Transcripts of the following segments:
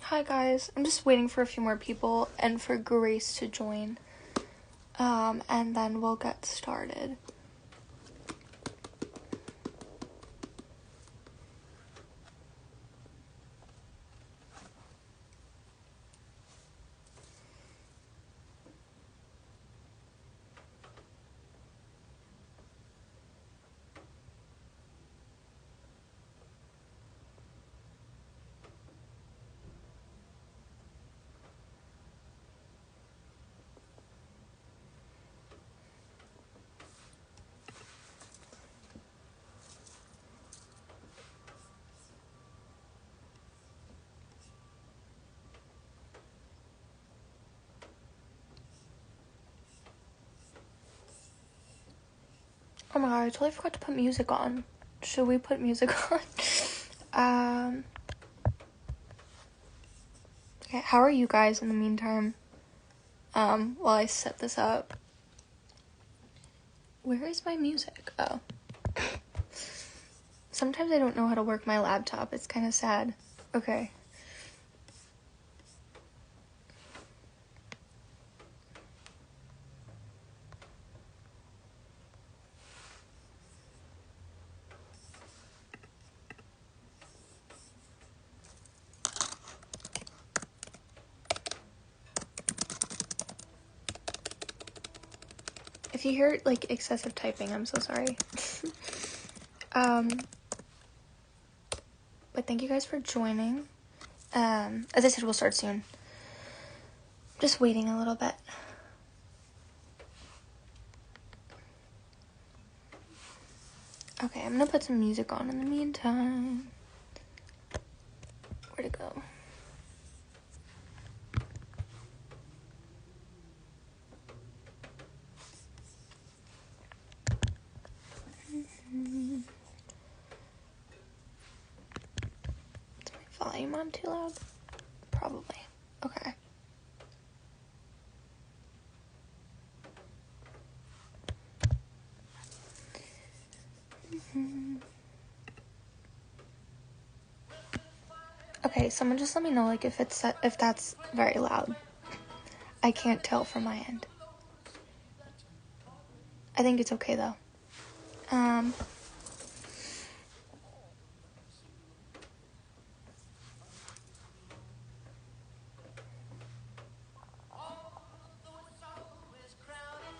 Hi guys, I'm just waiting for a few more people and for Grace to join. And then we'll get started. Oh my god, I totally forgot to put music on. Should we put music on? um, okay, how are you guys in the meantime? While I set this up. Where is my music? Oh. Sometimes I don't know how to work my laptop. It's kind of sad. Okay. If you hear, like, excessive typing, I'm so sorry. But thank you guys for joining. As I said, we'll start soon. Just waiting a little bit. Okay, I'm gonna put some music on in the meantime. Where'd it go? Is my volume on too loud? Probably. Okay. Okay, someone just let me know, like, if that's very loud. I can't tell from my end. I think it's okay though.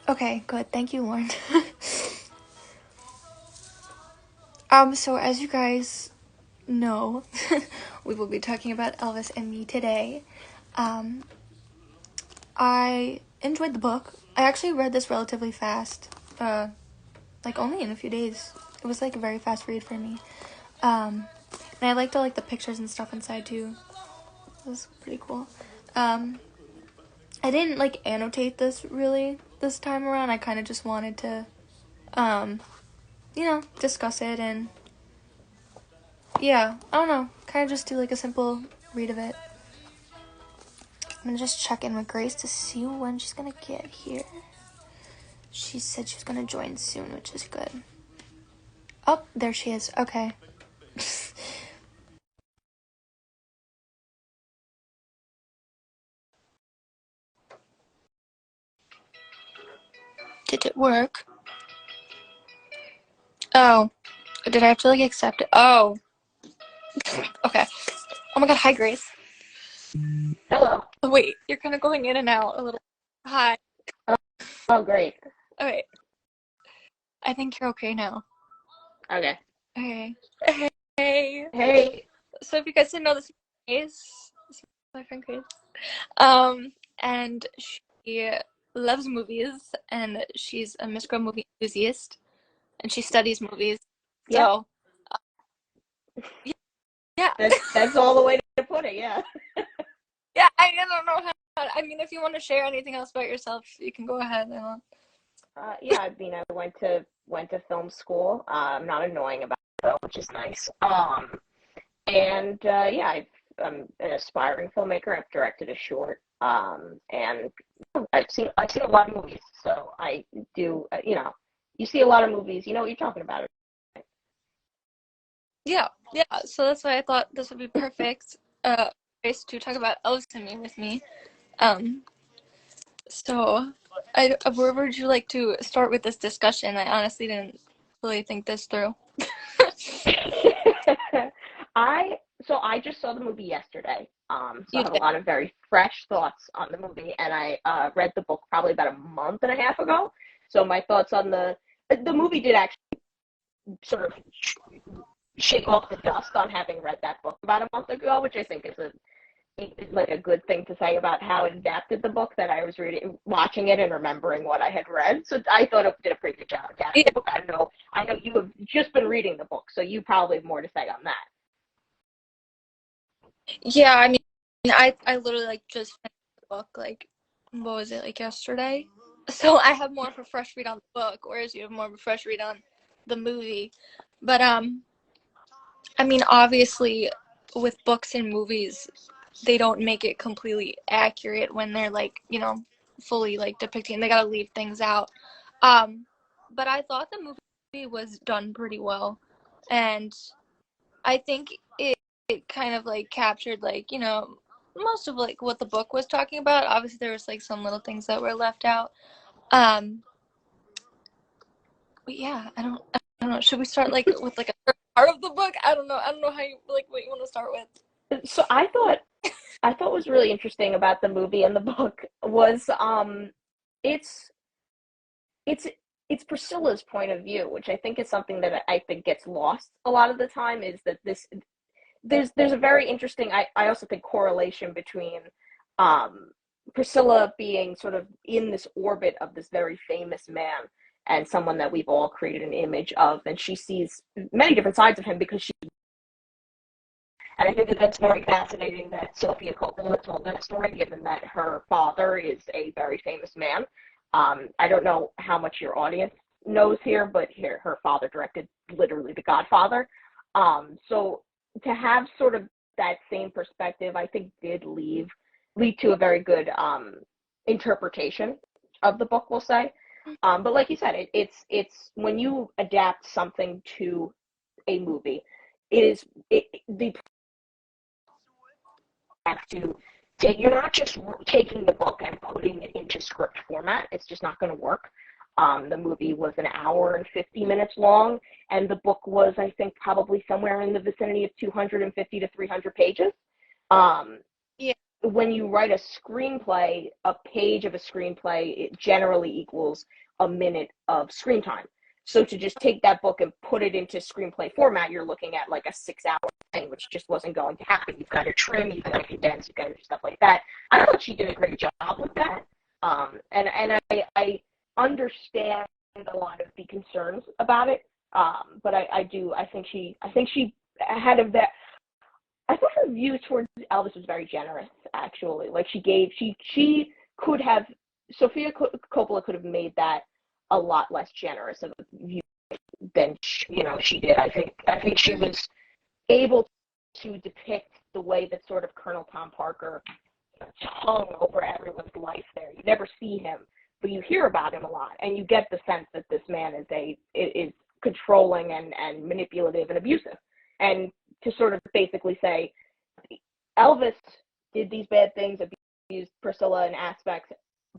Okay, good. Thank you, Lauren. So as you guys know, we will be talking about Elvis and me today. I enjoyed the book. I actually read this relatively fast. Like only in a few days. It was like a very fast read for me. And I liked all like the pictures and stuff inside too. It was pretty cool. I didn't like annotate this really this time around. I kind of just wanted to, discuss it and yeah, I don't know. Kind of just do like a simple read of it. I'm gonna just check in with Grace to see when she's gonna get here. She said she was gonna join soon, which is good. Oh, there she is. Okay. Did it work? Oh. Did I have to like accept it? Oh. Okay. Oh my god, hi Grace. Hello. Oh, wait, you're kind of going in and out a little. Hi. Oh, great. Okay. I think you're okay now. Okay. Okay. Hey. Hey. So if you guys didn't know, this is my friend Grace. And she loves movies, and she's a Miss Girl movie enthusiast, and she studies movies. Yeah. So, yeah. That's all the way to put it, yeah. Yeah, I don't know how. I mean, if you want to share anything else about yourself, you can go ahead. Yeah, I mean, I went to film school. I'm not annoying about it, though, which is nice. Yeah, I'm an aspiring filmmaker. I've directed a short. And I've seen a lot of movies, so I do. You see a lot of movies, you know what you're talking about. Yeah, yeah. So that's why I thought this would be perfect. Grace to talk about Elvis and Me with me. Um, so, where would you like to start with this discussion? I honestly didn't really think this through. I I just saw the movie yesterday. So I You have a did. lot of very fresh thoughts on the movie, and I read the book probably about a month and a half ago. So my thoughts on the movie did actually sort of shake off the dust on having read that book about a month ago, which I think is like a good thing to say about how it adapted the book, that I was watching it and remembering what I had read. So I thought it did a pretty good job adapting Yeah, the book. I know you have just been reading the book, so you probably have more to say on that. yeah. I mean, I literally like just finished the book. Like, what was it, like yesterday? So I have more of a fresh read on the book, whereas you have more of a fresh read on the movie. But I mean, obviously, with books and movies, they don't make it completely accurate when they're like, fully like depicting. They gotta leave things out. But I thought the movie was done pretty well, and I think it kind of like captured like most of like what the book was talking about. Obviously, there was like some little things that were left out. Um, but yeah, I don't know. Should we start like with like a certain part of the book? I don't know. I don't know how you like what you want to start with. So I thought was really interesting about the movie and the book was it's it's it's Priscilla's point of view, which I think is something that I think gets lost a lot of the time. Is that there's a very interesting, I also think, correlation between um, Priscilla being sort of in this orbit of this very famous man and someone that we've all created an image of, and she sees many different sides of him because she. And I think that that's very fascinating that Sofia Coppola told that story, given that her father is a very famous man. I don't know how much your audience knows here, but here her father directed literally The Godfather. So to have sort of that same perspective, I think did lead to a very good interpretation of the book, we'll say. But like you said, it's when you adapt something to a movie, the have to take, you're not just taking the book and putting it into script format. It's just not going to work. The movie was an hour and 50 minutes long, and the book was, I think, probably somewhere in the vicinity of 250 to 300 pages. Um, Yeah. when you write a screenplay, a page of a screenplay, it generally equals a minute of screen time. So to just take that book and put it into screenplay format, you're looking at like a 6 hour thing, which just wasn't going to happen. You've got to trim, you've got to condense, you've got to do stuff like that. I thought she did a great job with that. And I understand a lot of the concerns about it. But I think she had a that. I thought her view towards Elvis was very generous, actually. Like she could have, Sofia Coppola could have made that a lot less generous of a view than she did. I think she was able to depict the way that sort of Colonel Tom Parker hung over everyone's life there. You never see him, but you hear about him a lot, and you get the sense that this man is controlling and manipulative and abusive. And to sort of basically say Elvis did these bad things, abused Priscilla in aspects,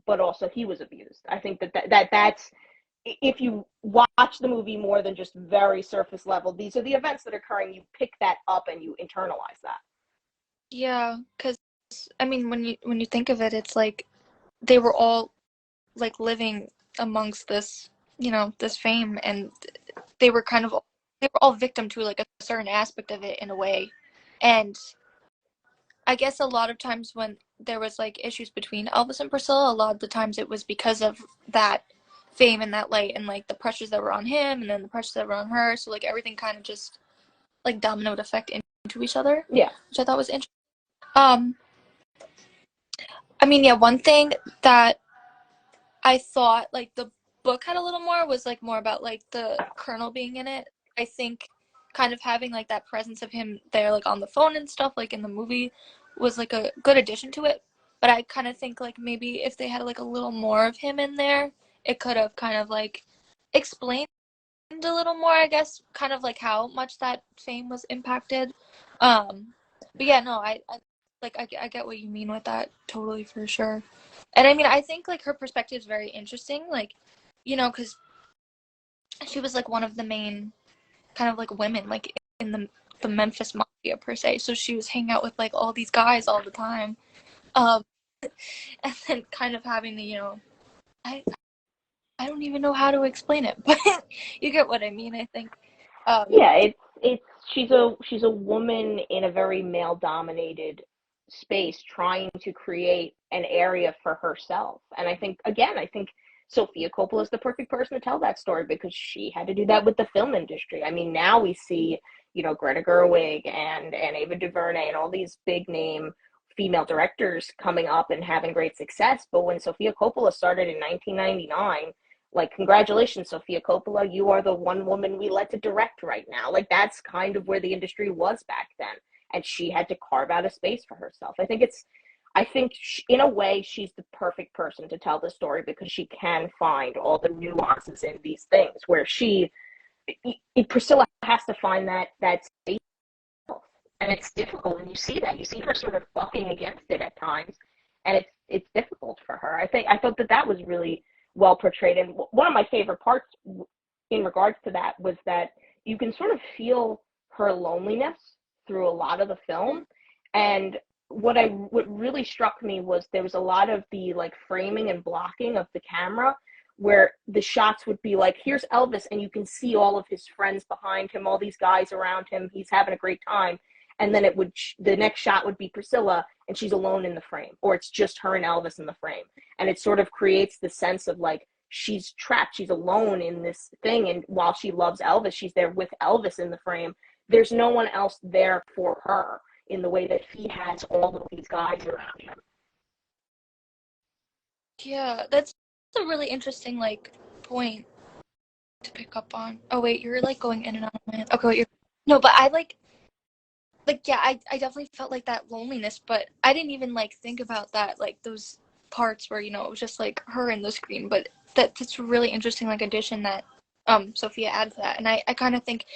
but also he was abused. I think that's, if you watch the movie more than just very surface level, these are the events that are occurring. You pick that up and you internalize that. Yeah, because I mean, when you think of it, it's like they were all like living amongst this, this fame, and they were kind of they were all victim to like a certain aspect of it in a way. And I guess a lot of times when there was like issues between Elvis and Priscilla, a lot of the times it was because of that fame and that light and like the pressures that were on him and then the pressures that were on her. So like everything kind of just like dominoed effect into each other, Yeah. which I thought was interesting. Um, I mean, yeah, one thing that I thought like the book had a little more was like more about like the Colonel being in it. I think kind of having like that presence of him there like on the phone and stuff like in the movie was like a good addition to it. But I kind of think like maybe if they had like a little more of him in there, it could have kind of like explained a little more, I guess, kind of like how much that fame was impacted. But yeah, no, I like I get what you mean with that totally for sure. And I mean, I think like her perspective is very interesting, like, you know, because she was like one of the main kind of like women like in the Memphis mafia per se. So she was hanging out with like all these guys all the time. Um, and then kind of having to, you know, I I don't even know how to explain it, but you get what I mean, I think. Um, Yeah, it's she's a woman in a very male dominated space trying to create an area for herself. And I think Sofia Coppola is the perfect person to tell that story because she had to do that with the film industry. I mean, now we see, you know, Greta Gerwig and Ava DuVernay and all these big name female directors coming up and having great success. But when Sofia Coppola started in 1999, like, congratulations, Sofia Coppola, you are the one woman we let to direct right now. Like, that's kind of where the industry was back then, and she had to carve out a space for herself. In a way, she's the perfect person to tell the story because she can find all the nuances in these things where Priscilla has to find that space, and it's difficult, and you see that. You see her sort of bucking against it at times, and it's difficult for her. I thought that was really well portrayed, and one of my favorite parts in regards to that was that you can sort of feel her loneliness through a lot of the film. And what really struck me was there was a lot of the like framing and blocking of the camera where the shots would be like, here's Elvis, and you can see all of his friends behind him, all these guys around him, he's having a great time. And then the next shot would be Priscilla, and she's alone in the frame, or it's just her and Elvis in the frame. And it sort of creates the sense of like, she's trapped, she's alone in this thing. And while she loves Elvis, she's there with Elvis in the frame. There's no one else there for her in the way that he has all of these guys around him. yeah, that's a really interesting like point to pick up on. Oh wait, you're like going in and out of my head. Okay, wait, you're no, but I like yeah, I definitely felt like that loneliness, but I didn't even like think about that like those parts where, you know, it was just like her in the screen. But that's a really interesting like addition that Sofia added to that. And I kind of think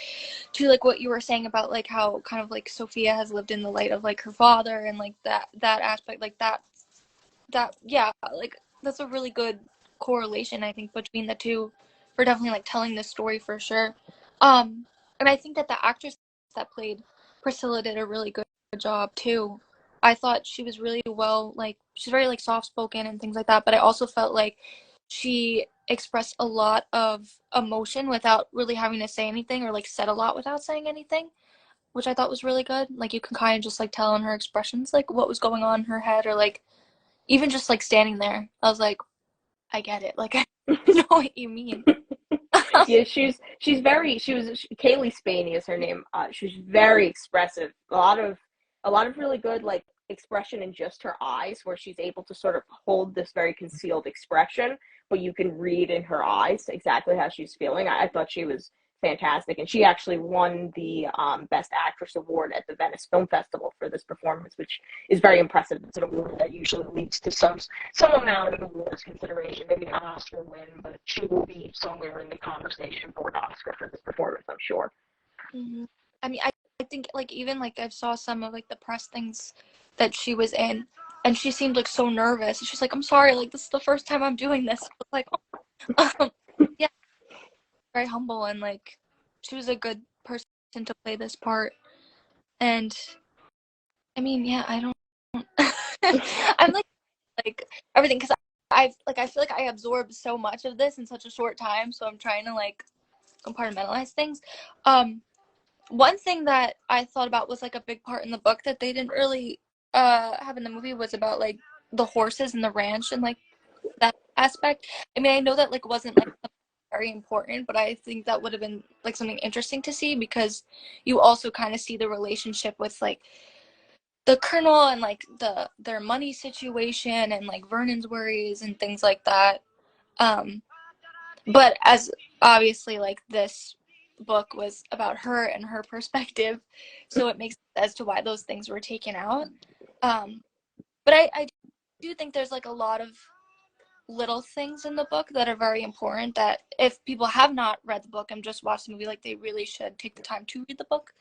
too like what you were saying about like how kind of like Sofia has lived in the light of like her father and like that aspect like that yeah, like that's a really good correlation I think between the two for definitely like telling this story for sure. And I think that the actress that played Priscilla did a really good job too. I thought she was really well, like she's very like soft spoken and things like that, but I also felt like she expressed a lot of emotion without really having to say anything or like said a lot without saying anything, which I thought was really good. Like you can kind of just like tell in her expressions like what was going on in her head or like even just like standing there, I was like, I get it. Like I know what you mean. Yeah, Kaylee Spaney is her name. She's very expressive. A lot of really good like expression in just her eyes, where she's able to sort of hold this very concealed expression, but you can read in her eyes exactly how she's feeling. I thought she was fantastic, and she actually won the Best Actress award at the Venice Film Festival for this performance, which is very impressive. It's an award that usually leads to some amount of awards consideration, maybe not an Oscar win, but she will be somewhere in the conversation for an Oscar for this performance, I'm sure. Mm-hmm. I mean, I think like even like I saw some of like the press things that she was in, and she seemed like so nervous. She's like, I'm sorry, like this is the first time I'm doing this. But, like, um, yeah, very humble and like she was a good person to play this part. And I mean, yeah, I don't. I'm like everything because I feel like I absorbed so much of this in such a short time, so I'm trying to like compartmentalize things. Um, One thing that I thought about was like a big part in the book that they didn't really have in the movie was about like the horses and the ranch and like that aspect. I mean, I know that like wasn't like very important, but I think that would have been like something interesting to see because you also kind of see the relationship with like the colonel and like their money situation and like Vernon's worries and things like that. Um, but as obviously like this book was about her and her perspective, so it makes sense as to why those things were taken out. Um, but I do think there's like a lot of little things in the book that are very important that if people have not read the book and just watched the movie, like they really should take the time to read the book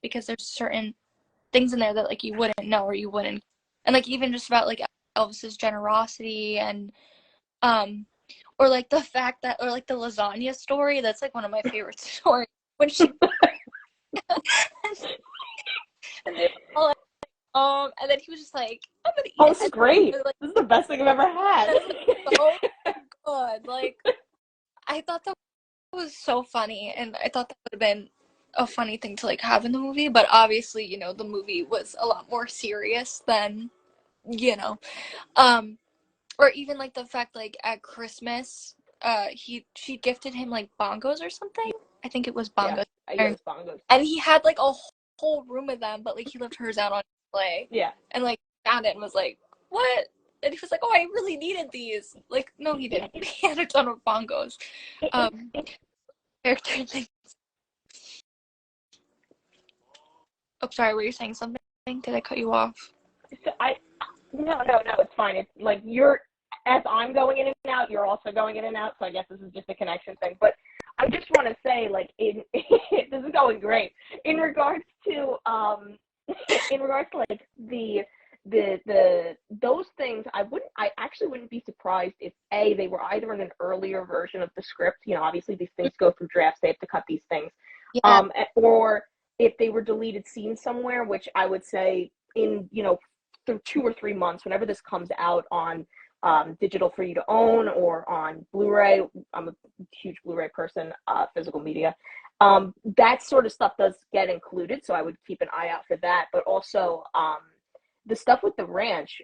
because there's certain things in there that like you wouldn't know or you wouldn't, and like even just about like Elvis's generosity and or like the fact that, or like the lasagna story, that's like one of my favorite stories when she and they were all like, and then he was just like, I'm gonna eat Oh, it. it's great. Like, This is the best thing I've ever had. so good. Like, I thought that was so funny, and I thought that would have been a funny thing to like have in the movie, but obviously, you know, the movie was a lot more serious than, you know, or even like the fact like at Christmas, she gifted him like bongos or something. I think it was Yeah, bongos. yeah, it's bongos. And he had like a whole room of them, but like he left hers out on display. Yeah. And like found it and was like, what? And he was like, oh, I really needed these. Like, no, he didn't. He had a ton of bongos. Character things. Oh, sorry, were you saying something? Did I cut you off? So no, it's fine. It's like as I'm going in and out, you're also going in and out. So I guess this is just a connection thing. But I just want to say, like, this is going great in regards to like those things. I actually wouldn't be surprised if they were either in an earlier version of the script. You know, obviously these things go through drafts; they have to cut these things. Yeah. Or if they were deleted scenes somewhere, which I would say in, you know, through 2 or 3 months, whenever this comes out on digital for you to own or on Blu-ray. I'm a huge Blu-ray person, physical media. That sort of stuff does get included, so I would keep an eye out for that. But also, the stuff with the ranch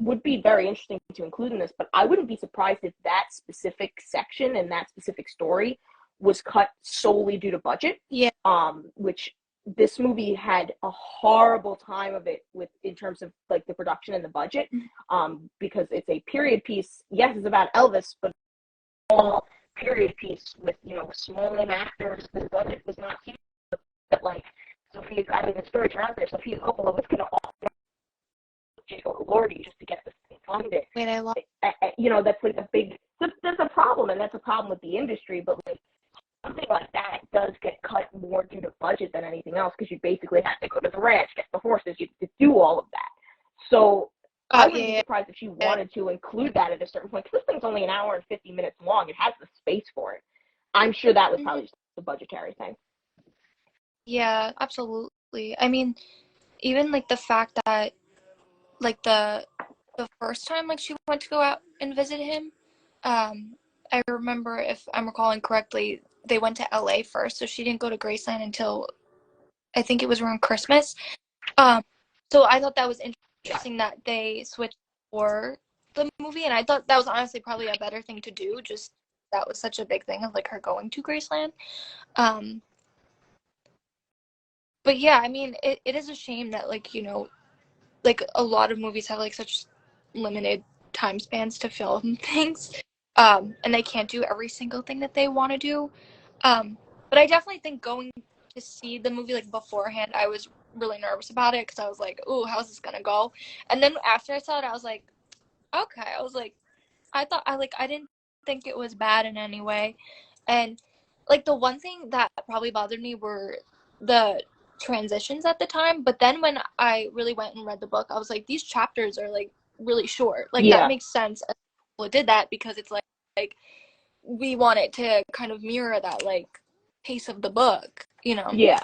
would be very interesting to include in this, but I wouldn't be surprised if that specific section and that specific story was cut solely due to budget. Yeah. Which this movie had a horrible time of it with in terms of like the production and the budget, because it's a period piece. Yes, it's about Elvis, but all period piece with, you know, small name actors. The budget was not huge, but like Sofia, I mean, the stories are out there. Sofia Coppola was going to offer Lordy just to get this thing funded. Wait, I lost. You know, that's like a big. That's a problem, and that's a problem with the industry. But like, something like that does get cut more due to budget than anything else, because you basically have to go to the ranch, get the horses, you have to do all of that. So I wouldn't be surprised if she wanted to include that at a certain point, because this thing's only an hour and 50 minutes long. It has the space for it. I'm sure that was probably just a budgetary thing. Yeah, absolutely. I mean, even like the fact that like the first time like she went to go out and visit him, I remember, if I'm recalling correctly, they went to LA first, so she didn't go to Graceland until I think it was around Christmas. So I thought that was interesting that they switched for the movie, and I thought that was honestly probably a better thing to do, just that was such a big thing of like her going to Graceland. But yeah, I mean, it is a shame that like, you know, like a lot of movies have like such limited time spans to film things, and they can't do every single thing that they want to do. But I definitely think going to see the movie like beforehand, I was really nervous about it, because I was like, "Ooh, how's this gonna go?" And then after I saw it, I was like, "Okay." I was like, I didn't think it was bad in any way, and like the one thing that probably bothered me were the transitions at the time. But then when I really went and read the book, I was like, these chapters are like really short. Like that makes sense. People did that because it's like we want it to kind of mirror that like pace of the book, you know. Yeah.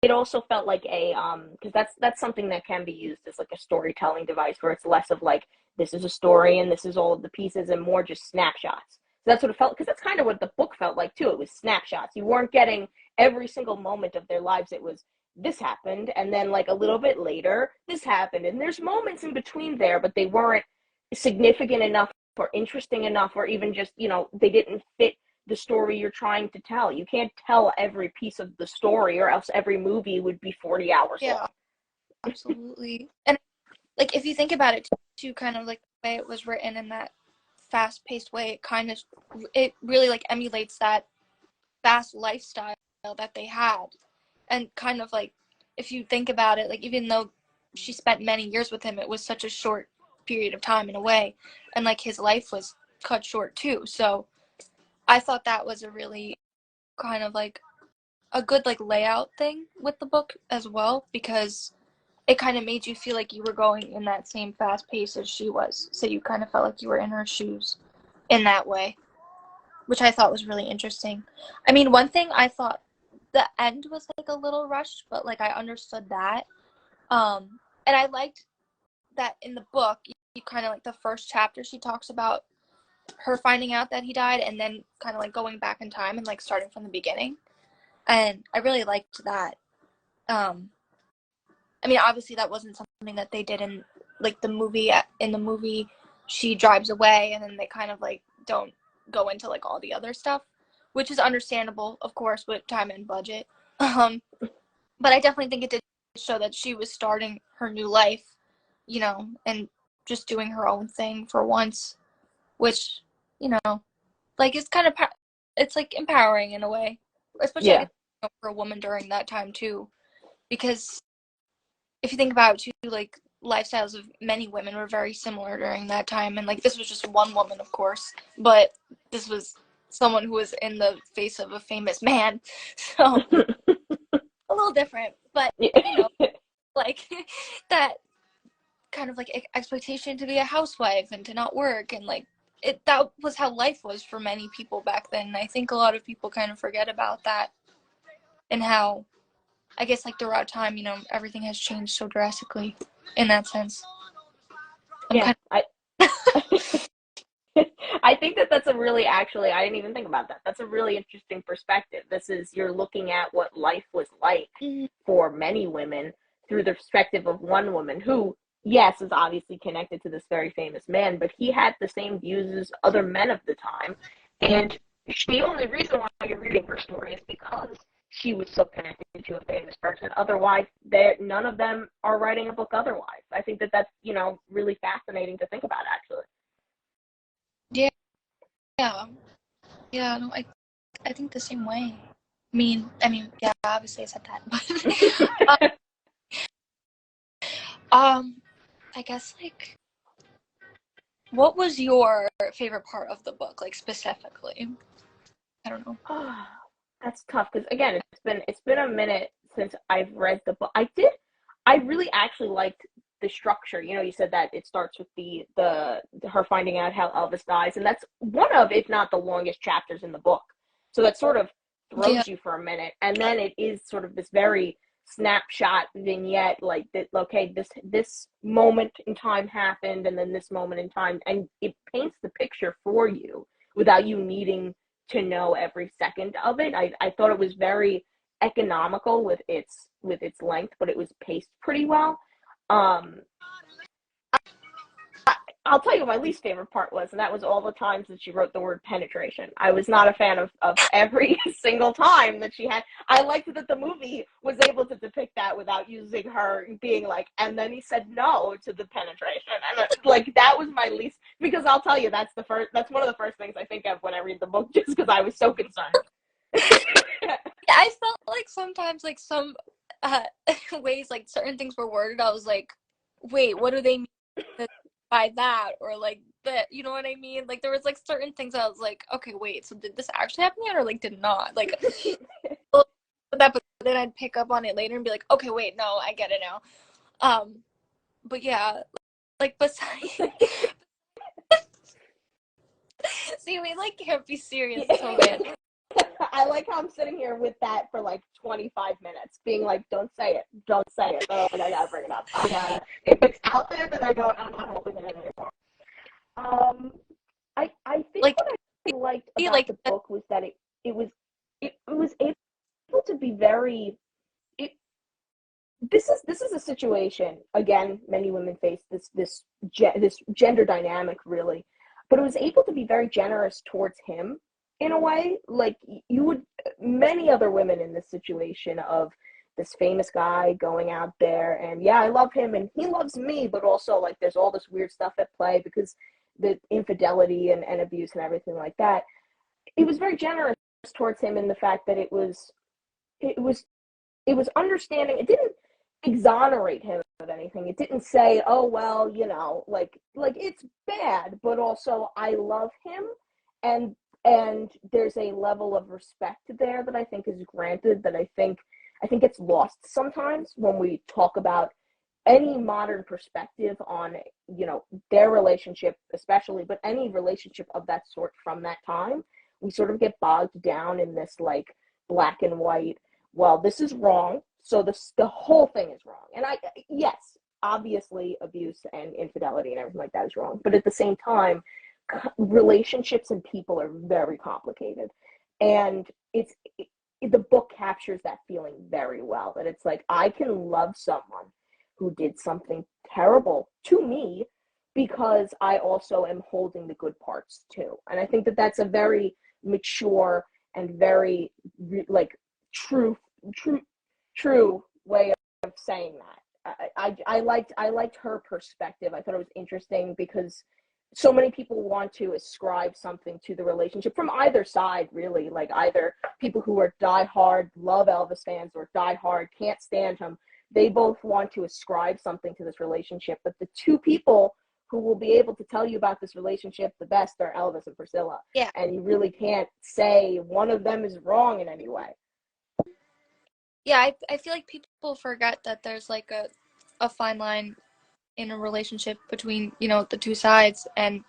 It also felt like a because that's something that can be used as like a storytelling device, where it's less of like, this is a story and this is all of the pieces, and more just snapshots. So that's what it felt, because that's kind of what the book felt like too. It was snapshots. You weren't getting every single moment of their lives. It was, this happened, and then like a little bit later this happened, and there's moments in between there, but they weren't significant enough or interesting enough, or even just, you know, they didn't fit the story you're trying to tell. You can't tell every piece of the story, or else every movie would be 40 hours long. Absolutely. And like if you think about it too, kind of like the way it was written in that fast-paced way, it really like emulates that fast lifestyle that they had. And kind of like, if you think about it, like even though she spent many years with him, it was such a short period of time in a way, and like his life was cut short too. So I thought that was a really kind of like a good like layout thing with the book as well, because it kind of made you feel like you were going in that same fast pace as she was. So you kind of felt like you were in her shoes in that way, which I thought was really interesting. I mean, one thing I thought the end was like a little rushed, but like I understood that. And I liked that in the book, you kind of like the first chapter, she talks about her finding out that he died and then kind of like going back in time and like starting from the beginning. And I really liked that. I mean, obviously that wasn't something that they did in like the movie. In the movie, she drives away and then they kind of like don't go into like all the other stuff, which is understandable, of course, with time and budget. But I definitely think it did show that she was starting her new life, you know, and just doing her own thing for once, which, you know, like it's kind of it's like empowering in a way, especially I Yeah. guess, for a woman during that time too, because if you think about it too, like lifestyles of many women were very similar during that time, and like this was just one woman, of course, but this was someone who was in the face of a famous man, so a little different, but you know, like that kind of like expectation to be a housewife and to not work, and like that was how life was for many people back then. And I think a lot of people kind of forget about that, and how I guess like throughout time, you know, everything has changed so drastically in that sense. Yeah, I think that that's a really, actually, I didn't even think about that. That's a really interesting perspective. This is, you're looking at what life was like for many women through the perspective of one woman who, yes, is obviously connected to this very famous man, but he had the same views as other men of the time. And the only reason why you're reading her story is because she was so connected to a famous person. Otherwise, none of them are writing a book otherwise. I think that that's, you know, really fascinating to think about, actually. Yeah, yeah, yeah. No, I think the same way. Yeah, obviously I said that, but I guess like, what was your favorite part of the book, like specifically? I don't know. That's tough because, again, it's been a minute since I've read the book. I really actually liked the structure. You know, you said that it starts with the her finding out how Elvis dies, and that's one of, if not the longest chapters in the book. So that sort of Yeah, throws you for a minute, and then it is sort of this very snapshot vignette, like that. Okay, this moment in time happened, and then this moment in time, and it paints the picture for you without you needing to know every second of it. I thought it was very economical with its length, but it was paced pretty well. Um, I'll tell you what my least favorite part was, and that was all the times that she wrote the word penetration. I was not a fan of every single time that she had. I liked that the movie was able to depict that without using her being like, and then he said no to the penetration. And like, that was my least, because I'll tell you, that's one of the first things I think of when I read the book, just because I was so concerned. I felt like sometimes like some uh ways like certain things were worded, I was like, wait, what do they mean by that? Or like that, you know what I mean? Like there was like certain things I was like, okay, wait, so did this actually happen yet, or like did not? Like that, but then I'd pick up on it later and be like, okay, wait, no, I get it now. But yeah, like besides, see, we like can't be serious so bad. I like how I'm sitting here with that for like 25 minutes, being like, don't say it, don't say it. Oh, and I gotta bring it up. If it's out there, then I'm not holding it in anymore. I think Like, what I liked about like the book was that it was able to be very. It, this is a situation, again, many women face this gender dynamic, really, but it was able to be very generous towards him in a way. Like, you would, many other women in this situation of this famous guy going out there, and yeah, I love him and he loves me, but also like there's all this weird stuff at play because the infidelity and abuse and everything like that. It was very generous towards him in the fact that it was it was understanding. It didn't exonerate him of anything. It didn't say, "Oh well, like it's bad," but also I love him, and And there's a level of respect there that I think is granted, that I think it's lost sometimes when we talk about any modern perspective on, you know, their relationship especially, but any relationship of that sort from that time. We sort of get bogged down in this like black and white, well, this is wrong, so the whole thing is wrong. And yes, obviously abuse and infidelity and everything like that is wrong, but at the same time, relationships and people are very complicated. And the book captures that feeling very well, that it's like, I can love someone who did something terrible to me because I also am holding the good parts too. And I think that that's a very mature and very like true way of saying that. I liked her perspective. I thought it was interesting because so many people want to ascribe something to the relationship from either side, really. Like either people who are diehard love Elvis fans or diehard can't stand him. They both want to ascribe something to this relationship, but the two people who will be able to tell you about this relationship the best are Elvis and Priscilla. Yeah. And you really can't say one of them is wrong in any way. Yeah, I feel like people forget that there's like a fine line in a relationship between, you know, the two sides, and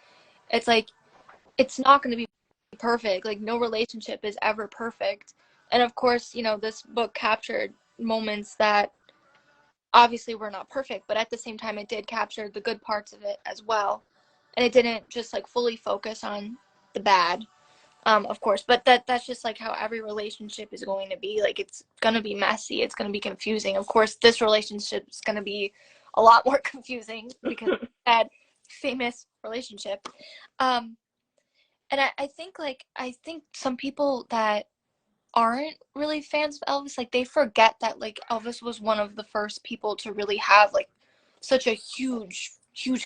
it's like, it's not going to be perfect. Like, no relationship is ever perfect. And of course, you know, this book captured moments that obviously were not perfect, but at the same time it did capture the good parts of it as well. And it didn't just like fully focus on the bad. Of course, but that's just like how every relationship is going to be. Like, it's going to be messy, it's going to be confusing. Of course, this relationship is going to be a lot more confusing because it's that famous relationship. And I think some people that aren't really fans of Elvis, like, they forget that like Elvis was one of the first people to really have like such a huge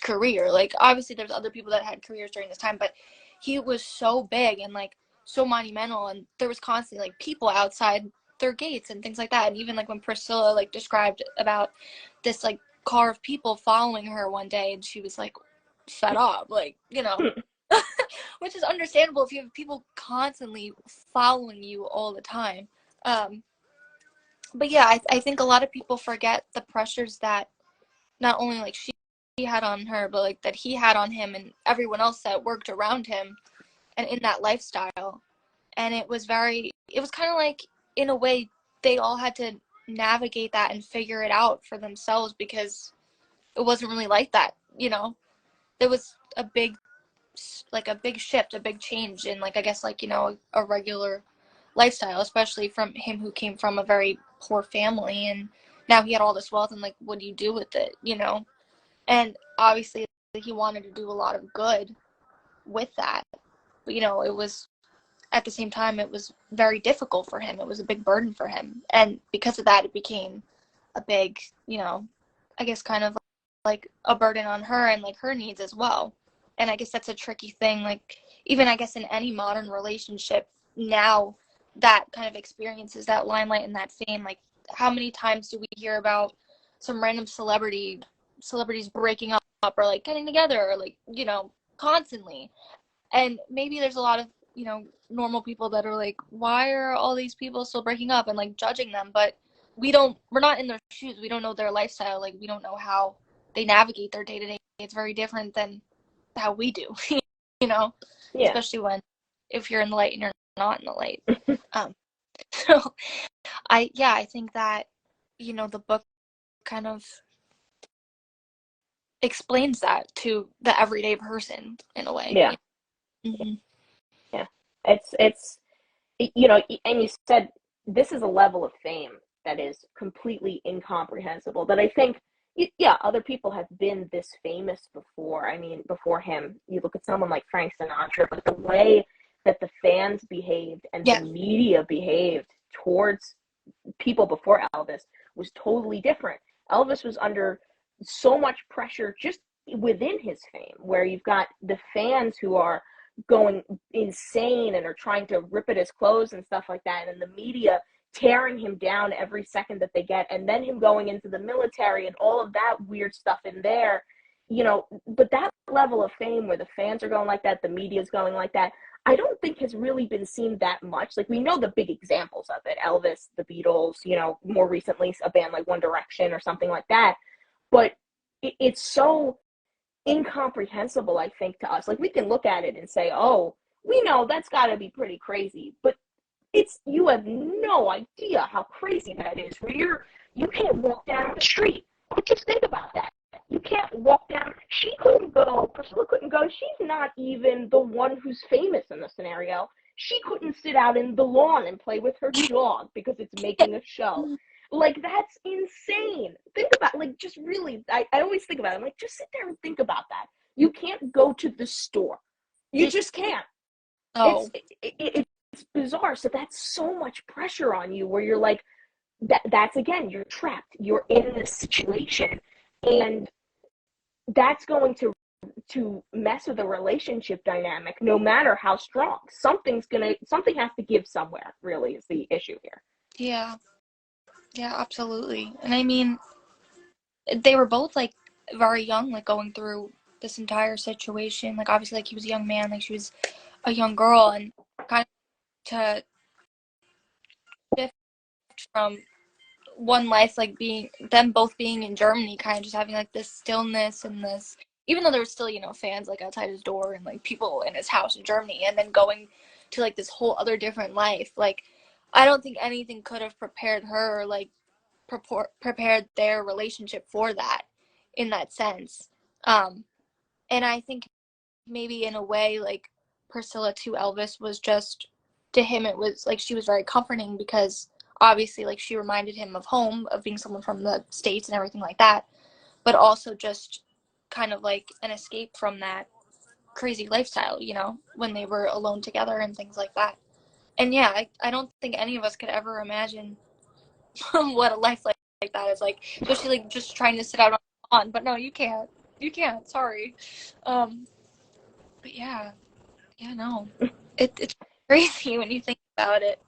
career. Like, obviously there's other people that had careers during this time, but he was so big and like so monumental, and there was constantly like people outside their gates and things like that. And even like when Priscilla like described about this like car of people following her one day, and she was like fed up, like, you know, which is understandable if you have people constantly following you all the time. But yeah, I think a lot of people forget the pressures that not only like she had on her, but like that he had on him and everyone else that worked around him and in that lifestyle. And it was kind of like, in a way, they all had to navigate that and figure it out for themselves, because it wasn't really like that, you know. There was a big shift, a big change in, like, I guess, like, you know, a regular lifestyle, especially from him who came from a very poor family, and now he had all this wealth, and like, what do you do with it, you know? And obviously he wanted to do a lot of good with that, but, you know, it was, at the same time, it was very difficult for him. It was a big burden for him, and because of that, it became a big, you know, I guess kind of like a burden on her and like her needs as well. And I guess that's a tricky thing, like, even I guess in any modern relationship now that kind of experiences that limelight and that fame, like, how many times do we hear about some random celebrities breaking up or like getting together, or like, you know, constantly. And maybe there's a lot of, you know, normal people that are like, why are all these people still breaking up, and like judging them, but we're not in their shoes. We don't know their lifestyle. Like, we don't know how they navigate their day-to-day. It's very different than how we do, you know, Yeah. especially if you're in the light and you're not in the light. So I think that, you know, the book kind of explains that to the everyday person in a way. Yeah. Mm-hmm. Yeah. It's you know, and you said this is a level of fame that is completely incomprehensible, that I think, yeah, other people have been this famous before. I mean, before him, you look at someone like Frank Sinatra, but the way that the fans behaved and Yeah. the media behaved towards people before Elvis was totally different. Elvis was under so much pressure just within his fame, where you've got the fans who are going insane and are trying to rip at his clothes and stuff like that, and the media tearing him down every second that they get, and then him going into the military and all of that weird stuff in there, you know. But that level of fame where the fans are going like that, the media's going like that, I don't think has really been seen that much. Like, we know the big examples of it: Elvis, the Beatles, more recently a band like One Direction or something like that. But it's so incomprehensible, I think, to us. Like, we can look at it and say, oh, we know that's got to be pretty crazy, but you have no idea how crazy that is. You can't walk down the street. But just think about that. You can't walk down. She couldn't go. Priscilla couldn't go. She's not even the one who's famous in the scenario. She couldn't sit out in the lawn and play with her dog because it's making a show. Like, that's insane. Think about, like, just really, I always think about it. I'm like, just sit there and think about that. You can't go to the store. You just can't. Oh, It's bizarre. So that's so much pressure on you where you're like, that's, again, you're trapped. You're in this situation. And that's going to mess with a relationship dynamic no matter how strong. Something has to give somewhere, really, is the issue here. yeah. Yeah, absolutely. And I mean, they were both like very young, like going through this entire situation. Like, obviously, like he was a young man, like she was a young girl, and kind of to shift from one life, like being them both being in Germany, kind of just having like this stillness and this, even though there were still, fans like outside his door and like people in his house in Germany, and then going to like this whole other different life. Like, I don't think anything could have prepared her, or like prepared their relationship for that, in that sense. And I think maybe in a way, like Priscilla to Elvis was just, to him it was like she was very comforting, because obviously like she reminded him of home, of being someone from the States and everything like that, but also just kind of like an escape from that crazy lifestyle, when they were alone together and things like that. And yeah, I don't think any of us could ever imagine what a life like that is like, especially like just trying to sit out on. But no, you can't, sorry. But yeah, no, it's crazy when you think about it.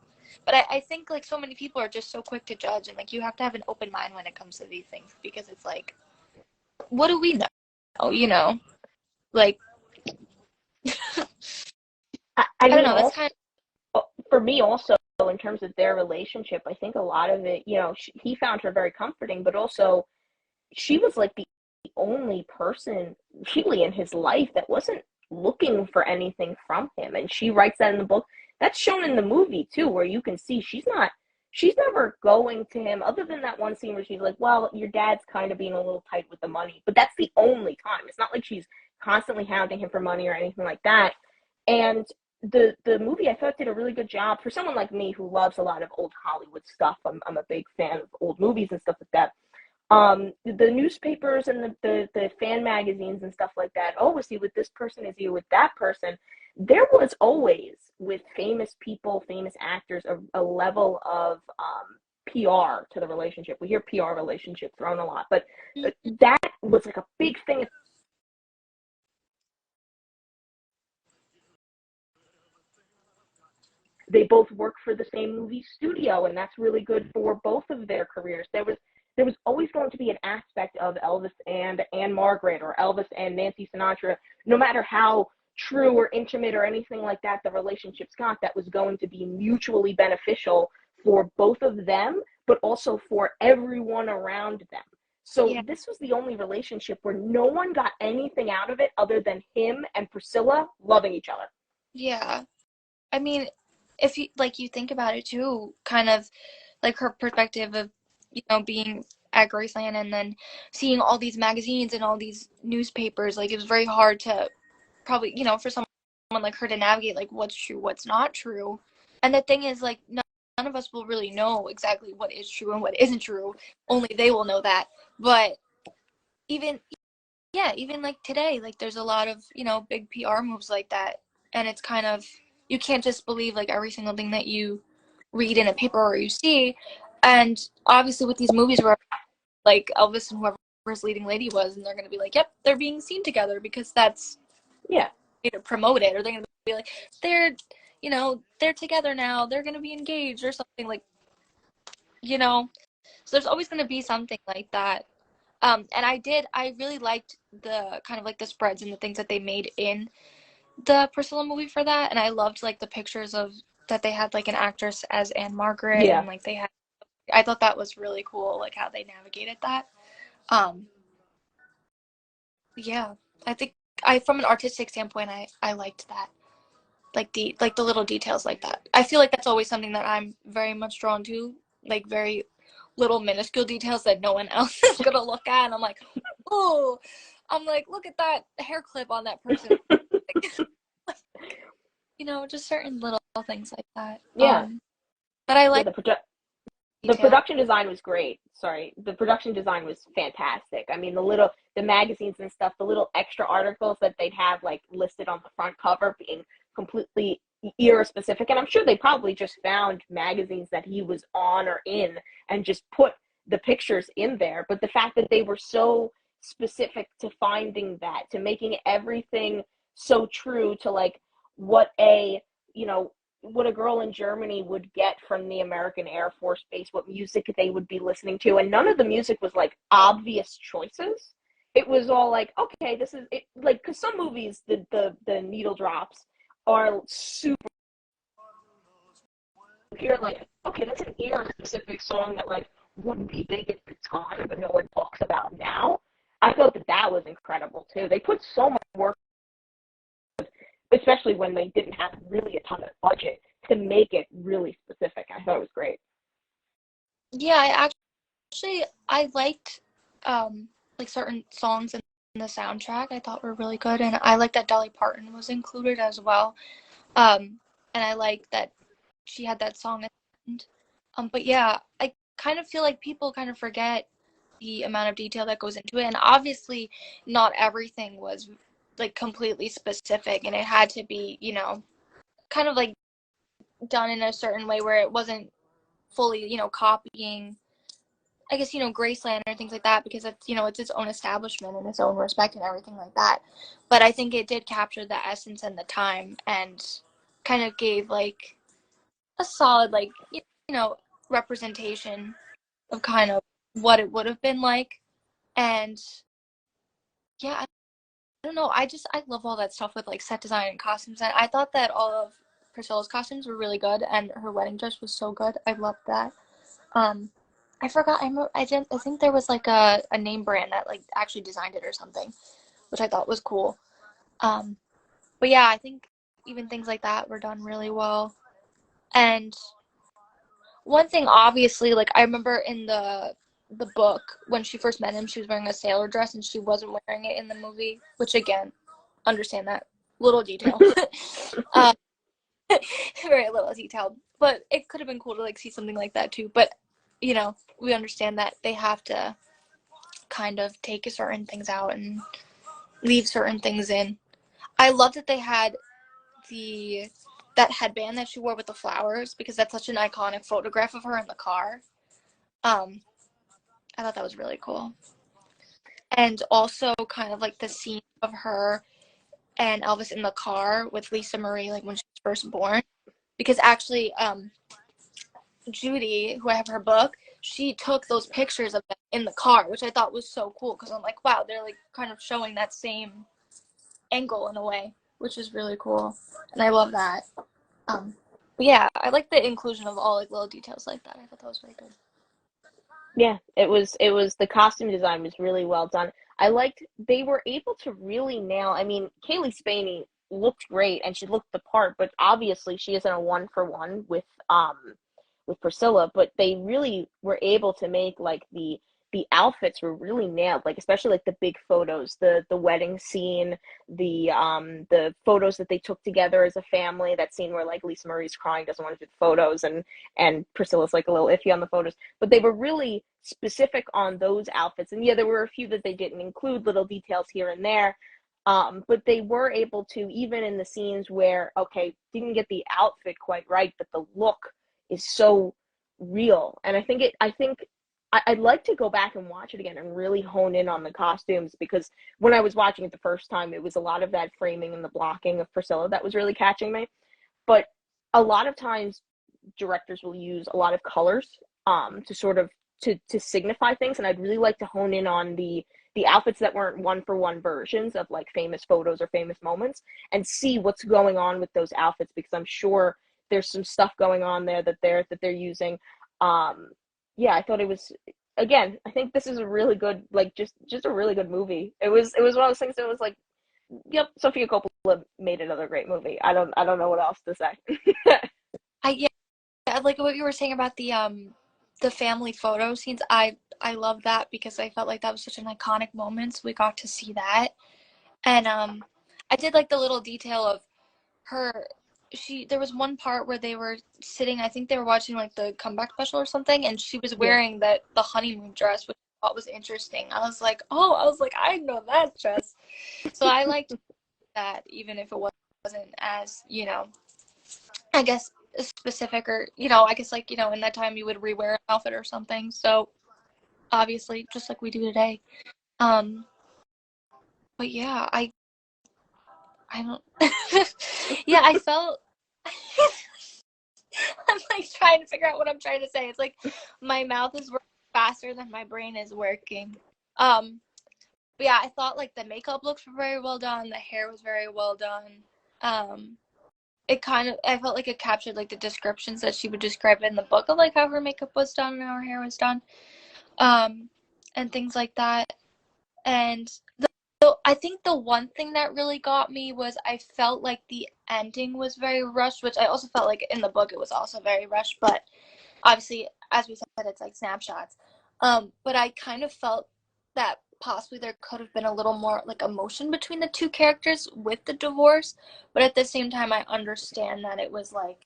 But I think like so many people are just so quick to judge, and like you have to have an open mind when it comes to these things, because it's like, what do we know, like, I I don't mean, know, that's also, kind for me, also, in terms of their relationship, I think a lot of it, he found her very comforting, but also she was like the only person really in his life that wasn't looking for anything from him. And she writes that in the book. That's shown in the movie too, where you can see she's never going to him, other than that one scene where she's like, well, your dad's kind of being a little tight with the money. But that's the only time. It's not like she's constantly hounding him for money or anything like that. And the movie, I thought, did a really good job for someone like me who loves a lot of old Hollywood stuff. I'm a big fan of old movies and stuff like that. The newspapers and the fan magazines and stuff like that, oh, is he with this person, is he with that person? There was always, with famous people, famous actors, a level of PR to the relationship. We hear PR relationship thrown a lot, but of, that was like a big thing. They both work for the same movie studio, and that's really good for both of their careers. There was always going to be an aspect of Elvis and Anne Margaret, or Elvis and Nancy Sinatra, no matter how true or intimate or anything like that the relationships got, that was going to be mutually beneficial for both of them, but also for everyone around them. So yeah, this was the only relationship where no one got anything out of it other than him and Priscilla loving each other. yeah. I mean, if you think about it too, kind of like her perspective of, being at Graceland and then seeing all these magazines and all these newspapers, like it was very hard to probably, for someone like her to navigate like what's true, what's not true. And the thing is, like, none of us will really know exactly what is true and what isn't true. Only they will know that. But even, yeah, even like today, like there's a lot of, big PR moves like that. And it's kind of, you can't just believe like every single thing that you read in a paper or you see. And obviously with these movies where like Elvis and whoever his leading lady was, and they're going to be like, yep, they're being seen together because that's, Yeah. promote it, or they're going to be like, they're together now, they're going to be engaged or something, like, so there's always going to be something like that. And I really liked the kind of like the spreads and the things that they made in the Priscilla movie for that, and I loved like the pictures of that they had like an actress as Anne Margaret, Yeah. and like they had. I thought that was really cool, like how they navigated that. Um, yeah, I think I from an artistic standpoint, I liked that, like the little details like that. I feel like that's always something that I'm very much drawn to, like very little minuscule details that no one else is gonna look at, and I'm like, oh, I'm like, look at that hair clip on that person. You know, just certain little things like that. Yeah. But I Yeah, like the detail. production design was great. Sorry, the production design was fantastic. I mean, the magazines and stuff, the little extra articles that they'd have like listed on the front cover being completely era specific, and I'm sure they probably just found magazines that he was on or in and just put the pictures in there. But the fact that they were so specific to finding that, to making everything so true to like what a you know what a girl in Germany would get from the American Air Force Base, what music they would be listening to. And none of the music was like obvious choices. It was all like, okay, this is it. Like, because some movies, the needle drops are super. You're like, okay, that's an era specific song that like wouldn't be big at the time, but no one talks about now. I thought that that was incredible too. They put so much work, especially when they didn't have really a ton of budget to make it really specific. I thought it was great. Yeah, I actually I liked like certain songs in the soundtrack. I thought were really good, and I like that Dolly Parton was included as well. And I like that she had that song at the end. But yeah, I kind of feel like people kind of forget the amount of detail that goes into it, and obviously not everything was like completely specific, and it had to be, you know, kind of like done in a certain way where it wasn't fully, you know, copying, I guess, you know, Graceland or things like that, because it's, you know, it's its own establishment and its own respect and everything like that. But I think it did capture the essence and the time and kind of gave like a solid, like, you know, representation of kind of what it would have been like. And yeah, I don't know. I love all that stuff with like set design and costumes. And I thought that all of Priscilla's costumes were really good, and her wedding dress was so good. I loved that. Um, I forgot. I think there was like a name brand that like actually designed it or something, which I thought was cool. Um, but yeah, I think even things like that were done really well. And one thing, obviously, like I remember in the book when she first met him, she was wearing a sailor dress and she wasn't wearing it in the movie. Which again, understand that little detail. um, very little detail, but it could have been cool to like see something like that too. But you know, we understand that they have to kind of take certain things out and leave certain things in. I love that they had the that headband that she wore with the flowers, because that's such an iconic photograph of her in the car. Um, I thought that was really cool. And also kind of like the scene of her and Elvis in the car with Lisa Marie, like when she was first born. Because actually, Judy, who I have her book, she took those pictures of them in the car, which I thought was so cool, because I'm like, wow, they're like kind of showing that same angle in a way, which is really cool, and I love that. Um, but yeah, I like the inclusion of all like little details like that. I thought that was really good. Yeah, it was the costume design was really well done. I liked they were able to really nail. I mean, Kaylee Spaney looked great and she looked the part, but obviously she isn't a one for one with Priscilla, but they really were able to make like the outfits were really nailed, like especially like the big photos, the wedding scene, the photos that they took together as a family, that scene where like Lisa Marie's crying, doesn't want to do the photos, and Priscilla's like a little iffy on the photos, but they were really specific on those outfits. And yeah, there were a few that they didn't include, little details here and there. But they were able to, even in the scenes where, okay, didn't get the outfit quite right, but the look is so real. And I'd like to go back and watch it again and really hone in on the costumes, because when I was watching it the first time, it was a lot of that framing and the blocking of Priscilla that was really catching me. But a lot of times directors will use a lot of colors to sort of to signify things, and I'd really like to hone in on the outfits that weren't one for one versions of like famous photos or famous moments, and see what's going on with those outfits, because I'm sure there's some stuff going on there that they're using. Yeah, I thought it was, again, I think this is a really good, like, just a really good movie. It was one of those things that was like, yep, Sofia Coppola made another great movie. I don't know what else to say. Yeah, like what you were saying about the family photo scenes. I love that because I felt like that was such an iconic moment. So we got to see that, and I did like the little detail of her. There was one part where they were sitting. I think they were watching like the comeback special or something, and she was Yeah. wearing the honeymoon dress, which I thought was interesting. I was like, I know that dress. So I liked that, even if it wasn't as, I guess specific, or I guess, like, in that time you would rewear an outfit or something. So obviously, just like we do today. Um, but yeah, I don't. Yeah, I felt. I'm like trying to figure out what I'm trying to say. It's like my mouth is working faster than my brain is working. But yeah, I thought like the makeup looks were very well done. The hair was very well done. I felt like it captured like the descriptions that she would describe in the book of like how her makeup was done and how her hair was done, and things like that. And I think the one thing that really got me was I felt like the ending was very rushed, which I also felt like in the book it was also very rushed, but obviously, as we said, it's like snapshots. But I kind of felt that possibly there could have been a little more like emotion between the two characters with the divorce, but at the same time I understand that it was like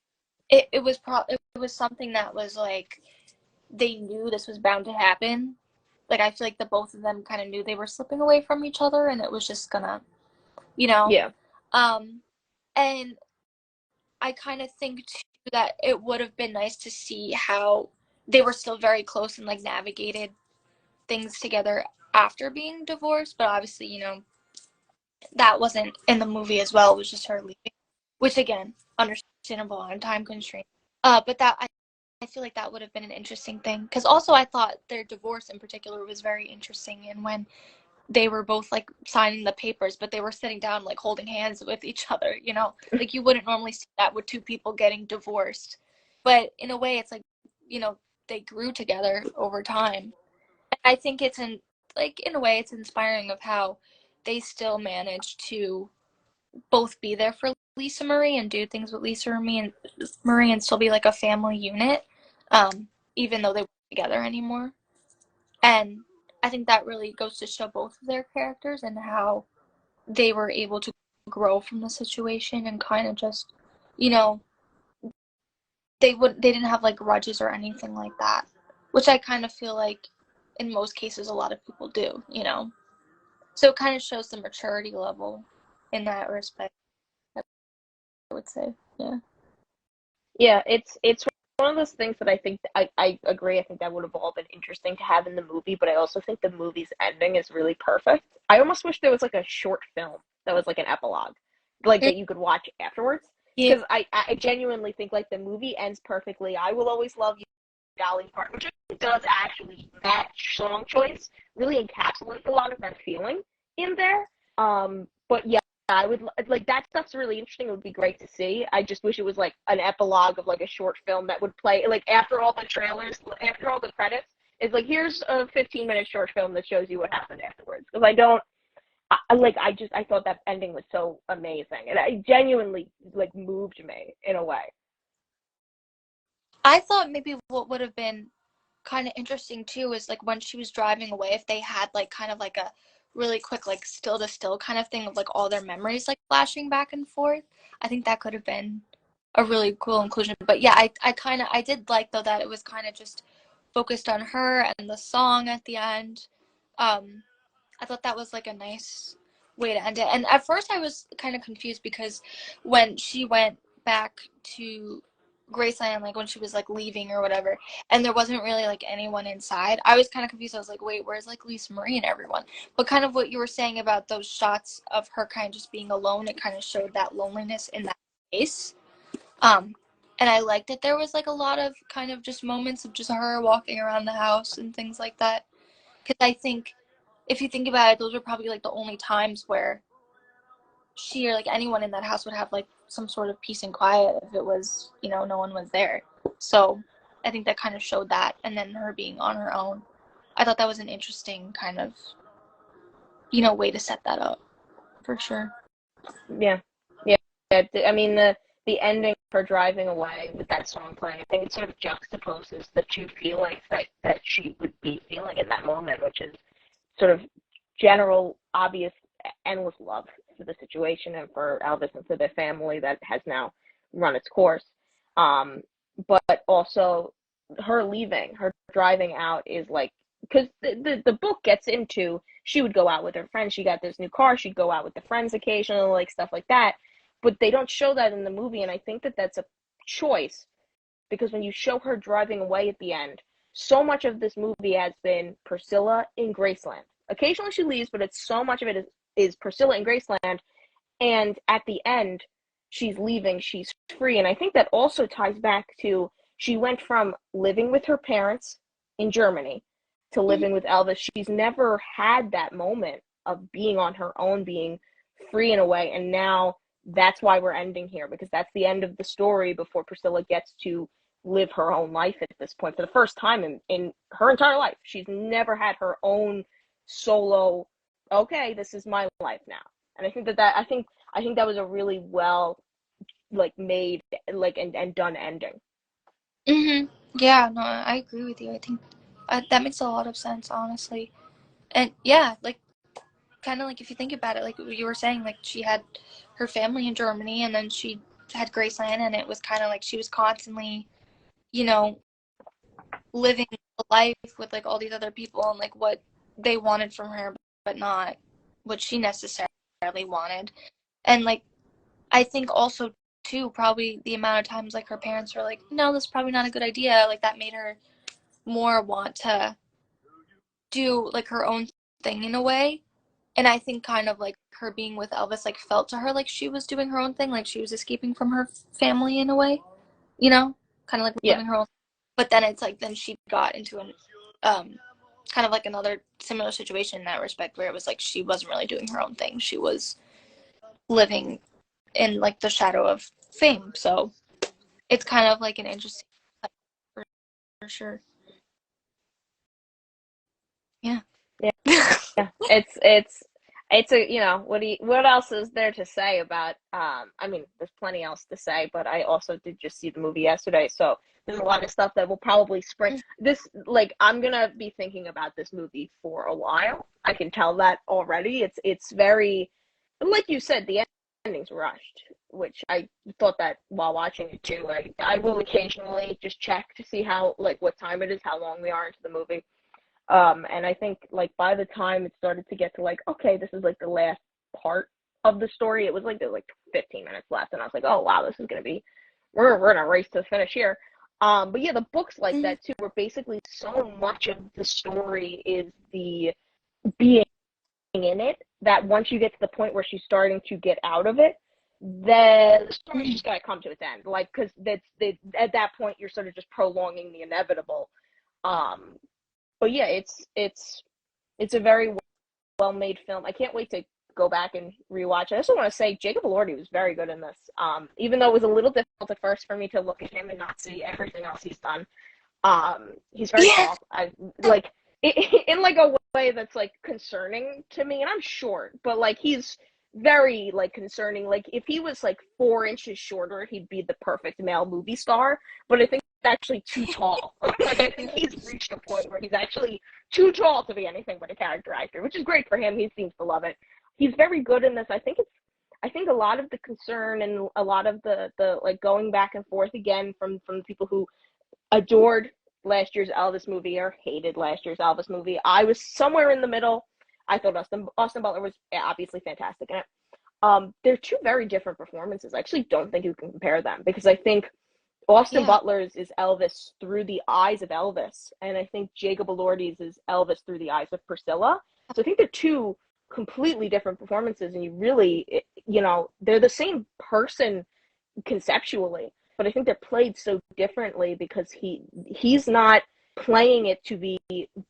it was something that was like they knew this was bound to happen. Like I feel like the both of them kind of knew they were slipping away from each other and it was just gonna, you know. Yeah. Um and I kind of think too that it would have been nice to see how they were still very close and like navigated things together after being divorced, but obviously, that wasn't in the movie as well. It was just her leaving, which again, understandable on time constraints. But I feel like that would have been an interesting thing because also I thought their divorce in particular was very interesting, and when they were both like signing the papers, but they were sitting down like holding hands with each other, like you wouldn't normally see that with two people getting divorced, but in a way it's like, they grew together over time. I think it's in a way it's inspiring of how they still managed to both be there for Lisa Marie and do things with Marie and still be like a family unit, even though they weren't together anymore. And I think that really goes to show both of their characters and how they were able to grow from the situation and kind of just, you know, they didn't have like grudges or anything like that, which I kind of feel like in most cases a lot of people do. So it kind of shows the maturity level in that respect, I would say. Yeah. Yeah, it's one of those things that I think I agree. I think that would have all been interesting to have in the movie, but I also think the movie's ending is really perfect. I almost wish there was like a short film that was like an epilogue, like that you could watch afterwards. Yeah. Because I genuinely think like the movie ends perfectly. I will always love you, Dolly part, which I think does actually, that song choice really encapsulates a lot of that feeling in there. But yeah, I would like that stuff's really interesting. It would be great to see. I just wish it was like an epilogue of like a short film that would play like after all the trailers, after all the credits. It's like here's a 15-minute short film that shows you what happened afterwards. Because I don't I thought that ending was so amazing, and I genuinely like moved me in a way. I thought maybe what would have been kind of interesting too is like when she was driving away, if they had like kind of like a really quick like still to still kind of thing of like all their memories like flashing back and forth. I think that could have been a really cool inclusion. But yeah, I did like though that it was kind of just focused on her and the song at the end. Um, I thought that was like a nice way to end it. And at first I was kind of confused because when she went back to Graceland, like when she was like leaving or whatever, and there wasn't really like anyone inside, I was kind of confused. I was like, wait, where's like Lisa Marie and everyone? But kind of what you were saying about those shots of her kind of just being alone, it kind of showed that loneliness in that space. Um, And I liked that there was like a lot of kind of just moments of just her walking around the house and things like that. Because I think if you think about it, those are probably like the only times where she or like anyone in that house would have like some sort of peace and quiet if it was, you know, no one was there. So I think that kind of showed that. And then her being on her own, I thought that was an interesting kind of, you know, way to set that up for sure. Yeah, yeah. I mean, the ending of her driving away with that song playing, I think it sort of juxtaposes the two feelings that she would be feeling in that moment, which is sort of general, obvious, endless love for the situation and for Elvis and for their family that has now run its course. But also her leaving, her driving out is like, because the book gets into, she would go out with her friends. She got this new car. She'd go out with the friends occasionally, like stuff like that. But they don't show that in the movie, and I think that that's a choice because when you show her driving away at the end, so much of this movie has been Priscilla in Graceland. Occasionally she leaves, but it's so much of it is Priscilla in Graceland. And at the end, she's leaving, she's free. And I think that also ties back to she went from living with her parents in Germany to living with Elvis. She's never had that moment of being on her own, being free in a way. And now that's why we're ending here, because that's the end of the story before Priscilla gets to live her own life at this point for the first time in her entire life. She's never had her own solo, okay, this is my life now. And I think I think that was a really well like made like and done ending. Mm-hmm. Yeah, no, I agree with you. I think that makes a lot of sense, honestly. And yeah, like kind of like if you think about it, like you were saying, like she had her family in Germany and then she had Graceland, and it was kind of like she was constantly, you know, living a life with like all these other people and like what they wanted from her, but not what she necessarily wanted. And like I think also too probably the amount of times like her parents were like, no, this is probably not a good idea. Like that made her more want to do like her own thing in a way. And I think kind of like her being with Elvis like felt to her like she was doing her own thing, like she was escaping from her family in a way, you know, kind of like Yeah. living her own. But then it's like then she got into an kind of like another similar situation in that respect where it was like she wasn't really doing her own thing. She was living in like the shadow of fame. So it's kind of like an interesting for sure. Yeah. Yeah. Yeah. It's a, you know, what else is there to say about I mean, there's plenty else to say, but I also did just see the movie yesterday, so there's a lot of stuff that will probably spring this, like I'm gonna be thinking about this movie for a while. I can tell that already. It's very, like you said, the ending's rushed, which I thought that while watching it too. I will occasionally just check to see how, like, what time it is, how long we are into the movie. And I think like by the time it started to get to like, okay, this is like the last part of the story, it was like there's like 15 minutes left, and I was like, oh wow, this is gonna be, we're gonna race to the finish here. But yeah, the books like that too, where basically so much of the story is the being in it that once you get to the point where she's starting to get out of it, the story's just gotta come to its end. Like, because at that point you're sort of just prolonging the inevitable. Um, but yeah, it's a very well made film. I can't wait to go back and rewatch it. I also want to say Jacob Elordi was very good in this. Even though it was a little difficult at first for me to look at him and not see everything else he's done. He's very tall. I like in like a way that's like concerning to me, and I'm short, but like he's very like concerning. Like if he was like 4 inches shorter, he'd be the perfect male movie star. But I think he's actually too tall. Like, I think he's reached a point where he's actually too tall to be anything but a character actor, which is great for him. He seems to love it. He's very good in this. I think a lot of the concern and a lot of the like going back and forth again from the people who adored last year's Elvis movie or hated last year's Elvis movie. I was somewhere in the middle. I thought Austin Butler was obviously fantastic in it. They're two very different performances. I actually don't think you can compare them, because I think Austin Butler's is Elvis through the eyes of Elvis, and I think Jacob Elordi's is Elvis through the eyes of Priscilla. So I think they're two completely different performances, and you really, you know, they're the same person conceptually, but but I think they're played so differently because he's not playing it to be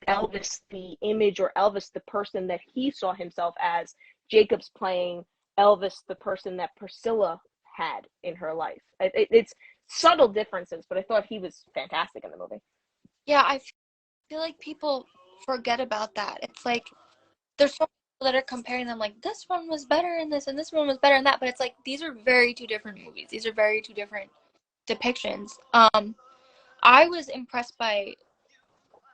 Elvis the image or Elvis the person that he saw himself as. Jacob's playing Elvis the person that Priscilla had in her life. It's subtle differences, but I thought he was fantastic in the movie. Yeah, I feel like people forget about that. It's like there's so many people that are comparing them, like this one was better in this and this one was better in that, but it's like these are very two different movies. These are very two different depictions. I was impressed by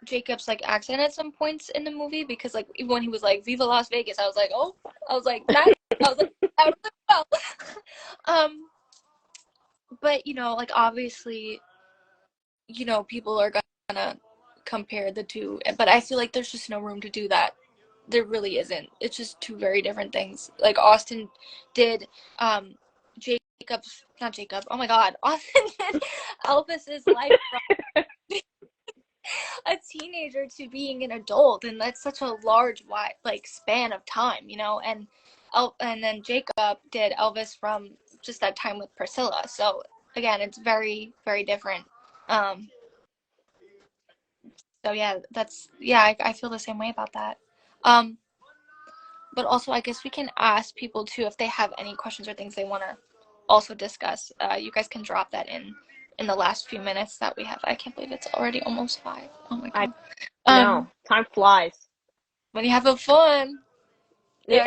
Jacob's like accent at some points in the movie because like even when he was like "Viva Las Vegas," I was like, oh, I was like nice. I was like, that was well. But like obviously, people are gonna compare the two, but I feel like there's just no room to do that. There really isn't. It's just two very different things. Like Austin did, Jacob's not Jacob. Oh my God, Austin did Elvis's life from a teenager to being an adult, and that's such a large, wide, like span of time, and then Jacob did Elvis from just that time with Priscilla. So again, it's very, very different. So yeah, I feel the same way about that. But also, I guess we can ask people too if they have any questions or things they want to also discuss. You guys can drop that in the last few minutes that we have. I can't believe it's already almost 5. Oh my God. No, time flies. When you have fun. Yeah.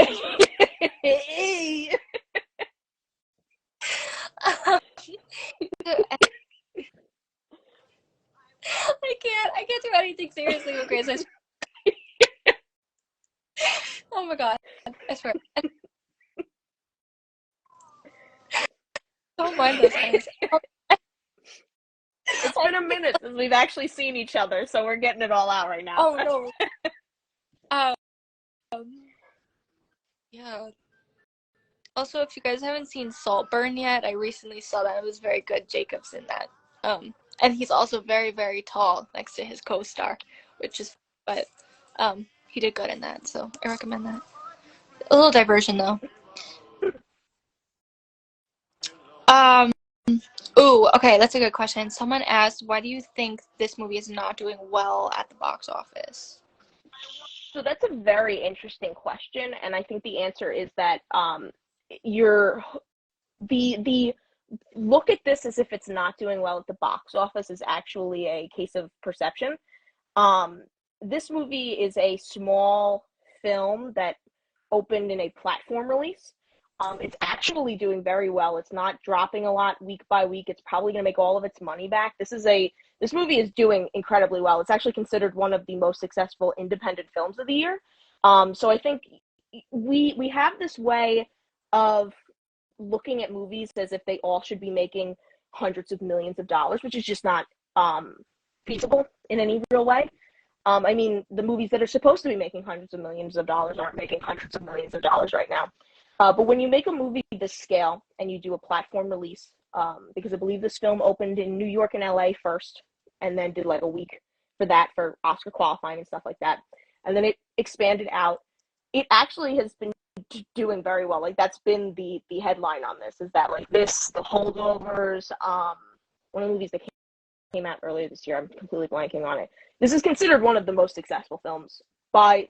I can't do anything seriously with Grace. Oh my God, I swear. Don't mind those guys. It's been a minute since we've actually seen each other, so we're getting it all out right now. Oh no. Yeah. Also, if you guys haven't seen Saltburn yet, I recently saw that. It was very good. Jacob's in that. And he's also very, very tall next to his co-star, which is, but he did good in that, so I recommend that. A little diversion though. Ooh, okay, that's a good question. Someone asked, why do you think this movie is not doing well at the box office? So that's a very interesting question, and I think the answer is that you're the look at this as if it's not doing well at the box office is actually a case of perception. This movie is a small film that opened in a platform release. It's actually doing very well. It's not dropping a lot week by week. It's probably going to make all of its money back. This movie is doing incredibly well. It's actually considered one of the most successful independent films of the year. So I think we have this way of looking at movies as if they all should be making hundreds of millions of dollars, which is just not feasible in any real way. I mean, the movies that are supposed to be making hundreds of millions of dollars aren't making hundreds of millions of dollars right now. But when you make a movie this scale and you do a platform release, because I believe this film opened in New York and LA first, and then did like a week for that for Oscar qualifying and stuff like that, and then it expanded out. It actually has been doing very well. Like that's been the headline on this, is that like this, The Holdovers, one of the movies that came out earlier this year. I'm completely blanking on it. This is considered one of the most successful films by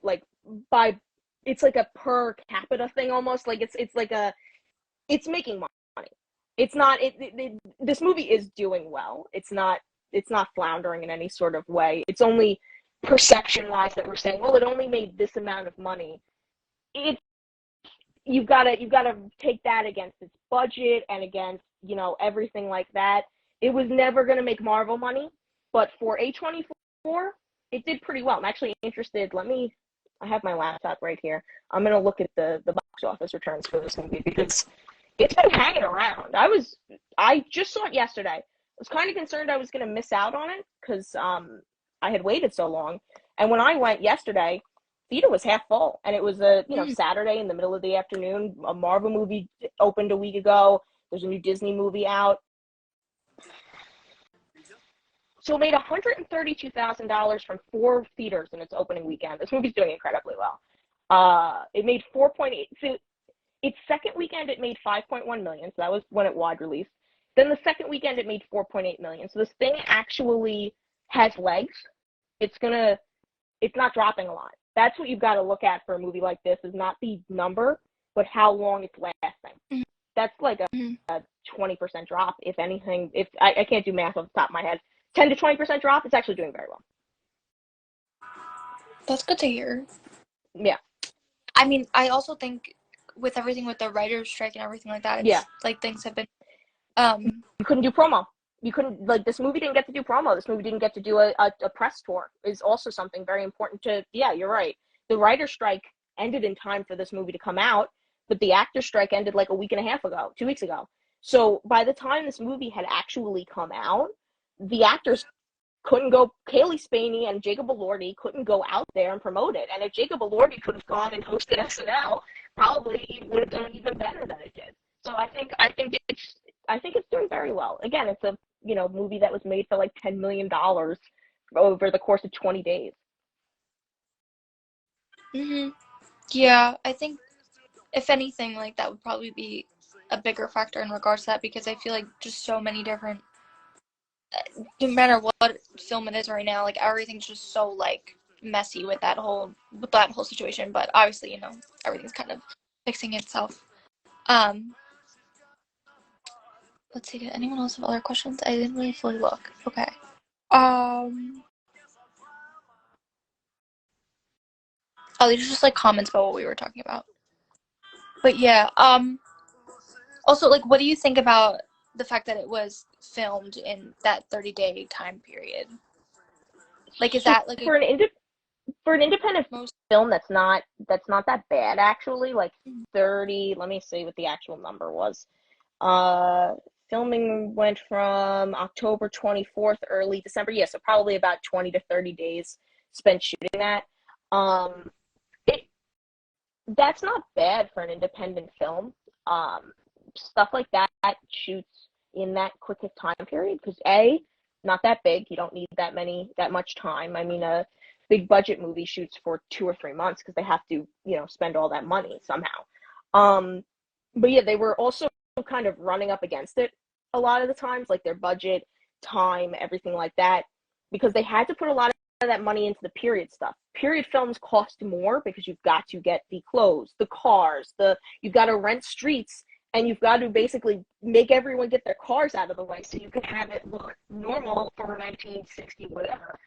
it's like a per capita thing almost. Like it's making money. It's not this movie is doing well. It's not floundering in any sort of way. It's only perception wise that we're saying, well, it only made this amount of money. You've got to take that against its budget and against everything like that. It was never going to make Marvel money, but for A24, it did pretty well. I'm actually interested. I have my laptop right here. I'm going to look at the box office returns for this movie because it's been hanging around. I just saw it yesterday. I was kind of concerned I was going to miss out on it because I had waited so long. And when I went yesterday, theater was half full, and it was a Saturday in the middle of the afternoon. A Marvel movie opened a week ago. There's a new Disney movie out. So it made $132,000 from 4 theaters in its opening weekend. This movie's doing incredibly well. It made 4.8. So its second weekend, it made 5.1 million. So that was when it wide released. Then the second weekend it made 4.8 million. So this thing actually has legs. It's not dropping a lot. That's what you've got to look at for a movie like this, is not the number, but how long it's lasting. Mm-hmm. That's like a 20% drop, if anything. If I can't do math off the top of my head. 10 to 20% drop, it's actually doing very well. That's good to hear. Yeah. I mean, I also think with everything with the writer's strike and everything like that, it's like things have been you couldn't do promo. You couldn't, like, this movie didn't get to do promo. This movie didn't get to do a press tour, is also something very important to, you're right. The writer's strike ended in time for this movie to come out, but the actor's strike ended like a week and a half ago, 2 weeks ago. So by the time this movie had actually come out, the actors couldn't go, Kaylee Spaney and Jacob Elordi couldn't go out there and promote it. And if Jacob Elordi could have gone and hosted SNL, probably it would have done even better than it did. So I think it's doing very well. Again, it's a movie that was made for like $10 million over the course of 20 days. Yeah, I think if anything, like, that would probably be a bigger factor in regards to that, because I feel like just so many different, no matter what film it is right now, like, everything's just so like messy with that whole situation. But obviously, everything's kind of fixing itself. Let's see, did anyone else have other questions? I didn't really fully look. Okay. Oh, these are just like comments about what we were talking about. But yeah, also, like, what do you think about the fact that it was filmed in that 30-day time period? Like, is that like for an independent film, that's not that bad, actually. Like 30, let me see what the actual number was. Filming went from October 24th, early December. Yeah, so probably about 20 to 30 days spent shooting that. That's not bad for an independent film. Stuff like that shoots in that quickest time period because not that big. You don't need that much time. I mean, a big budget movie shoots for 2 or 3 months because they have to, spend all that money somehow. But yeah, they were also kind of running up against it a lot of the times, like their budget, time, everything like that, because they had to put a lot of that money into the period stuff. Period films cost more because you've got to get the clothes, the cars, you've got to rent streets, and you've got to basically make everyone get their cars out of the way so you can have it look normal for 1960 whatever.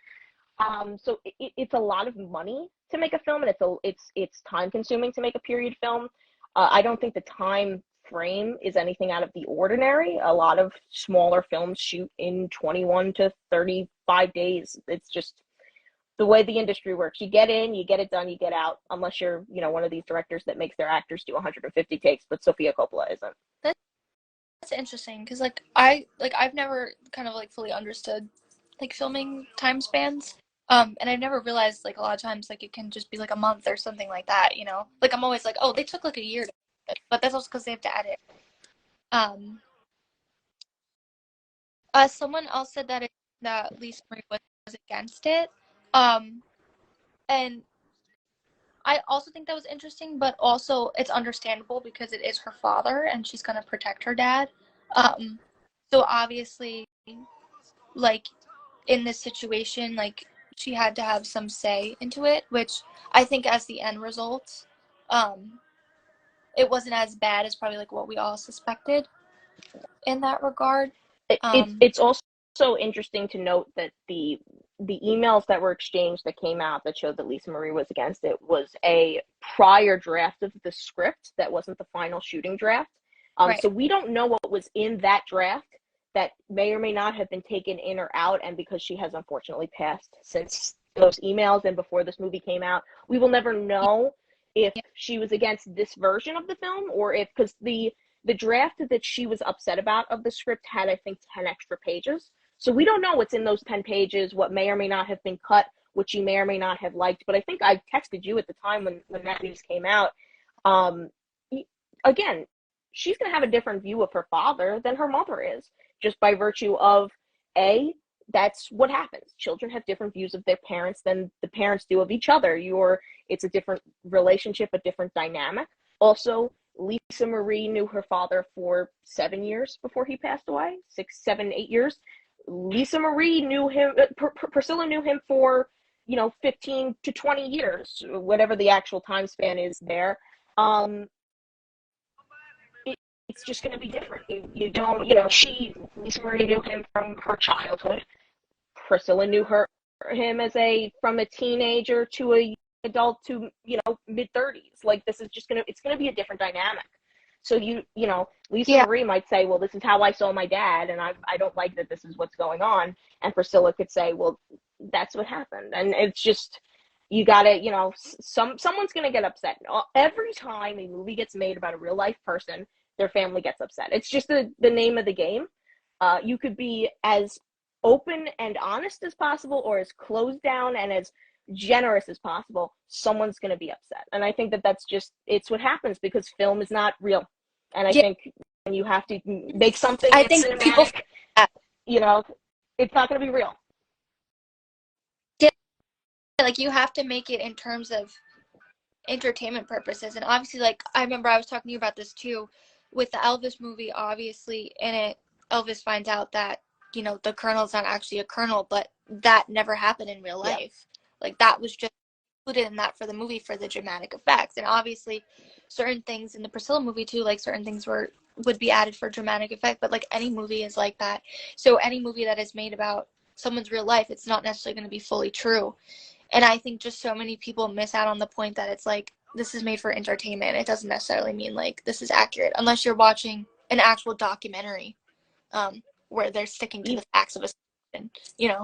So it's a lot of money to make a film, and it's time consuming to make a period film. I don't think the time frame is anything out of the ordinary. A lot of smaller films shoot in 21 to 35 days. It's just the way the industry works. You get in, you get it done, you get out, unless you're, one of these directors that makes their actors do 150 takes, but Sofia Coppola isn't. That's interesting, because I've never kind of like fully understood like filming time spans. And I've never realized, like, a lot of times, like, it can just be like a month or something like that, Like, I'm always like, oh, they took like a year to do it, but that's also because they have to edit. Someone else said that Lisa Marie was against it. And I also think that was interesting, but also it's understandable because it is her father and she's going to protect her dad. So obviously, like, in this situation, like, she had to have some say into it, which I think as the end result, it wasn't as bad as probably like what we all suspected in that regard. It's also interesting to note that the emails that were exchanged that came out that showed that Lisa Marie was against it was a prior draft of the script that wasn't the final shooting draft. Right. So we don't know what was in that draft that may or may not have been taken in or out, and because she has unfortunately passed since those emails and before this movie came out, we will never know if she was against this version of the film or if, because the draft that she was upset about of the script had, I think, 10 extra pages. So we don't know what's in those 10 pages, what may or may not have been cut, what you may or may not have liked. But I think I texted you at the time when that news came out. Again, she's going to have a different view of her father than her mother is, just by virtue of, that's what happens. Children have different views of their parents than the parents do of each other. It's a different relationship, a different dynamic. Also, Lisa Marie knew her father for 7 years before he passed away, 6, 7, 8 years. Lisa Marie knew him, Priscilla knew him for, 15 to 20 years, whatever the actual time span is there. It's just going to be different. You don't, Lisa Marie knew him from her childhood. Priscilla knew him from a teenager to a adult to mid-30s. Like, this is just it's gonna be a different dynamic. So Lisa Marie might say, well, this is how I saw my dad, and I don't like that this is what's going on. And Priscilla could say, well, that's what happened. And it's just, you gotta, someone's gonna get upset. Every time a movie gets made about a real life person, their family gets upset. It's just the name of the game. You could be as open and honest as possible, or as closed down and as generous as possible. Someone's going to be upset. And I think it's what happens, because film is not real. And I think when you have to make something, I think cinematic, people, it's not going to be real. Yeah, like, you have to make it in terms of entertainment purposes. And obviously, like, I remember I was talking to you about this too with the Elvis movie. Obviously, in it, Elvis finds out that the colonel's not actually a colonel, but that never happened in real life. Like, that was just included in that for the movie for the dramatic effects. And obviously, certain things in the Priscilla movie too, like certain things would be added for dramatic effect. But like, any movie is like that. So any movie that is made about someone's real life, it's not necessarily going to be fully true. And I think just so many people miss out on the point that it's like, this is made for entertainment. It doesn't necessarily mean like this is accurate, unless you're watching an actual documentary where they're sticking to the facts of a situation,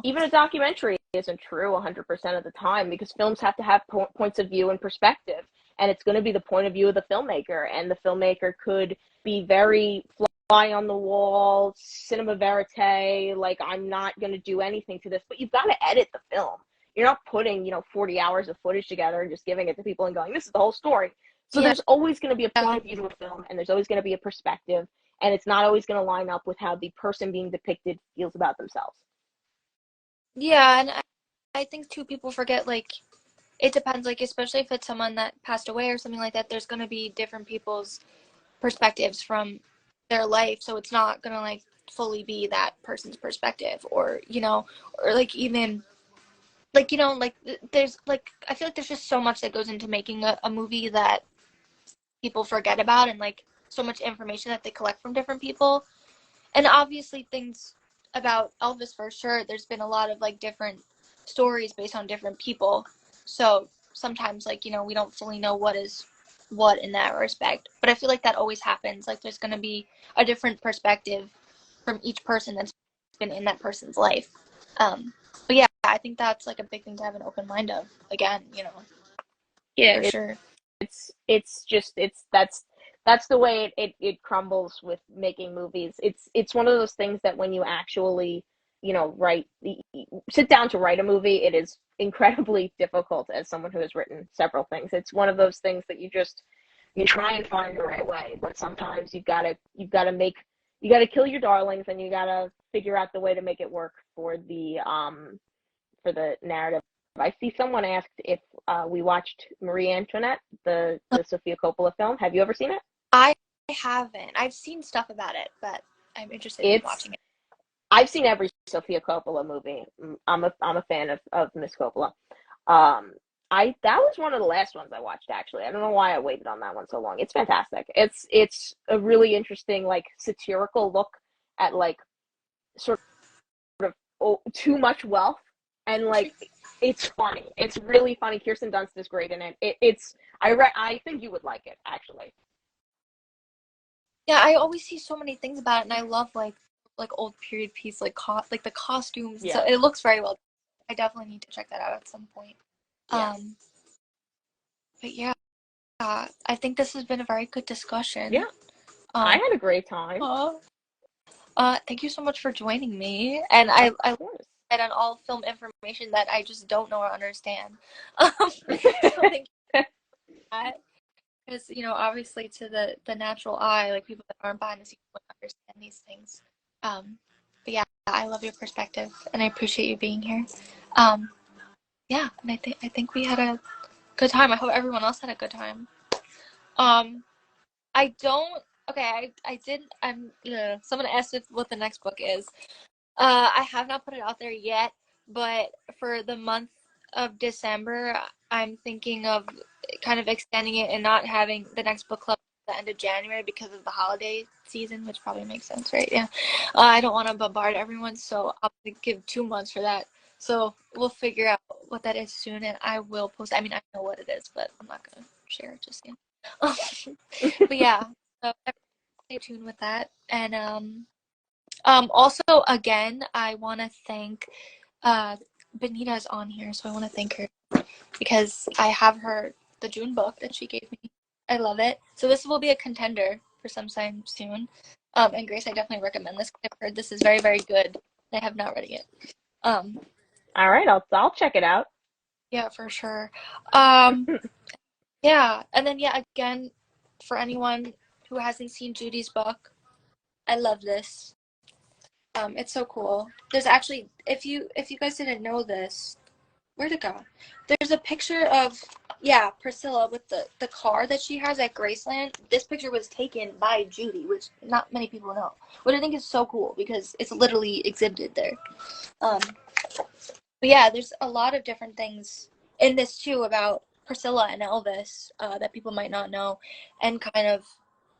Even a documentary isn't true 100% of the time, because films have to have points of view and perspective. And it's going to be the point of view of the filmmaker. And the filmmaker could be very fly on the wall, cinema verite, like, I'm not going to do anything to this. But you've got to edit the film. You're not putting, 40 hours of footage together and just giving it to people and going, this is the whole story. So there's always going to be a point of view to a film, and there's always going to be a perspective. And it's not always going to line up with how the person being depicted feels about themselves. Yeah, and I think too, people forget, like, it depends, like, especially if it's someone that passed away or something like that, there's going to be different people's perspectives from their life, so it's not going to, like, fully be that person's perspective, or, or, like, even, like, like, there's, like, I feel like there's just so much that goes into making a movie that people forget about, and, like, so much information that they collect from different people. And obviously things about Elvis, for sure, there's been a lot of, like, different stories based on different people. So sometimes, like, we don't fully know what is what in that respect. But I feel like that always happens. Like, there's going to be a different perspective from each person that's been in that person's life. But yeah, I think that's, like, a big thing to have an open mind of. Again, Yeah, for sure. That's the way it crumbles with making movies. It's one of those things that when you actually, sit down to write a movie, it is incredibly difficult as someone who has written several things. It's one of those things that you try and find the right way, but sometimes you've got to kill your darlings, and you got to figure out the way to make it work for the narrative. I see someone asked if we watched Marie Antoinette, the Sofia Coppola film. Have you ever seen it? I haven't. I've seen stuff about it, but I'm interested in watching it. I've seen every Sofia Coppola movie. I'm a fan of Miss Coppola. That was one of the last ones I watched, actually. I don't know why I waited on that one so long. It's fantastic. It's a really interesting, like, satirical look at, like, sort of too much wealth, and, like, it's funny. It's really funny. Kirsten Dunst is great in it. I think you would like it, actually. Yeah, I always see so many things about it, and I love, like old period piece, like the costumes. Yeah. So it looks very well. I definitely need to check that out at some point. Yes. But yeah, I think this has been a very good discussion. Yeah, I had a great time. Thank you so much for joining me, and I read on all film information that I just don't know or understand. So thank you. Because, obviously to the natural eye, like, people that aren't behind the scenes wouldn't understand these things. But yeah, I love your perspective, and I appreciate you being here. Yeah, and I think we had a good time. I hope everyone else had a good time. I don't. Okay, I did. Someone asked what the next book is. I have not put it out there yet, but for the month of December, I'm thinking of kind of extending it and not having the next book club at the end of January because of the holiday season, which probably makes sense, right? Yeah. I don't want to bombard everyone, so I'll give 2 months for that. So we'll figure out what that is soon, and I will post. I mean, I know what it is, but I'm not gonna share it just yet. But yeah, so stay tuned with that, and also, again, I want to thank Benita's on here, so I want to thank her because I have the June book that she gave me. I love it. So this will be a contender for sometime soon. And Grace, I definitely recommend this. I've heard this is very, very good. I have not read it yet. All right, I'll check it out. Yeah, for sure. Yeah, and then yeah, again, for anyone who hasn't seen Judy's book, I love this. It's so cool. There's actually, if you guys didn't know this, where'd it go? There's a picture of, yeah, Priscilla with the car that she has at Graceland. This picture was taken by Judy, which not many people know. What I think is so cool because it's literally exhibited there. But yeah, there's a lot of different things in this too about Priscilla and Elvis that people might not know, and kind of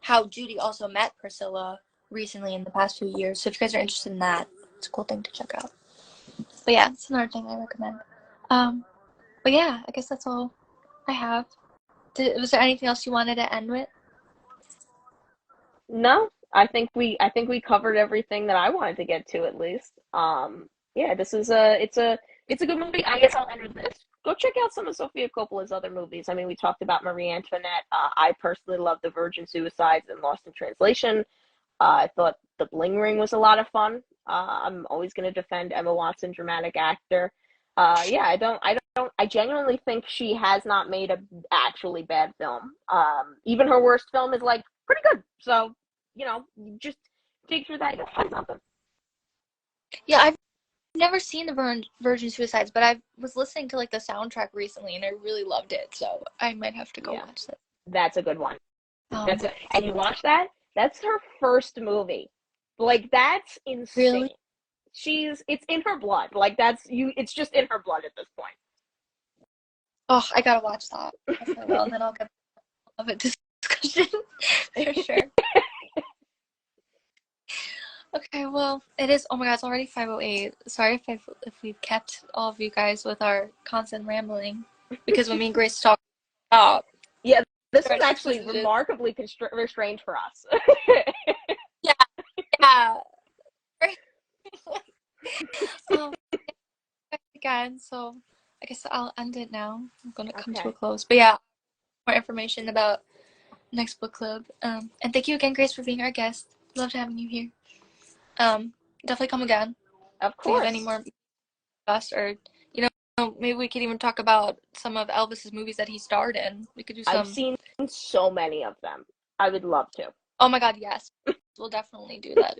how Judy also met Priscilla recently in the past few years. So if you guys are interested in that, it's a cool thing to check out. But yeah, it's another thing I recommend. But yeah, I guess that's all I have. Was there anything else you wanted to end with? No, I think we covered everything that I wanted to get to at least. Yeah, this is it's a good movie. I guess I'll end with this. Go check out some of Sofia Coppola's other movies. I mean, we talked about Marie Antoinette. I personally love The Virgin Suicides and Lost in Translation. I thought The Bling Ring was a lot of fun. I'm always going to defend Emma Watson, dramatic actor. Yeah, I genuinely think she has not made a actually bad film. Even her worst film is like pretty good. So, you just dig through that, you'll find something. Yeah, I've never seen the Virgin Suicides, but I was listening to like the soundtrack recently, and I really loved it. So I might have to go Yeah, watch that. that's a good one. Um, And you watch that? That's her first movie. Like that's insane. really? It's in her blood. Like that's you. It's just in her blood at this Oh, I gotta watch that. Definitely will, and then I'll get of it discussion for sure. Okay, well, it is. Oh my God, it's already 5:08. Sorry if we've kept all of you guys with our constant rambling, because when me and Grace talk about Yeah, this was directions actually visited. remarkably restrained for us. Yeah, yeah. um, again, so I guess I'll end it now. I'm gonna come to a Okay. close. But yeah, more information about next book club. And thank you again, Grace, for being our guest. Loved having you here. Definitely come again Of if we have any course. more guests, or you know, maybe we could even talk about some of Elvis's movies that he starred in. We could do I've some. seen so many of them. I would love to. Oh my God, yes, we'll definitely do that.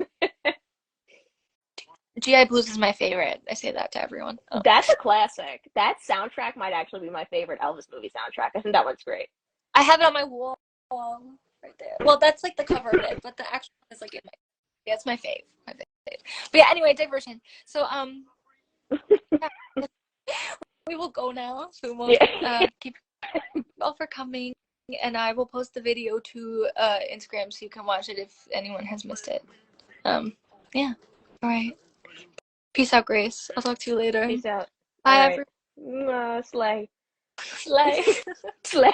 GI Blues is my favorite. I say that to everyone. Oh. That's a classic. That soundtrack might actually be my favorite Elvis movie soundtrack. I think that one's great. I have it on my wall right there. Well, that's like the cover of it, but the actual one is like in my. Yeah, it's my fave. My fave. But yeah, anyway, diversion. So yeah, we will go now. So we won't Yeah. keep you all for coming, and I will post the video to Instagram so you can watch it if anyone has missed it. Yeah. All right. Peace out, Grace. I'll talk to you later. Peace out. All Bye, right. everyone. Slay. Slay. Slay.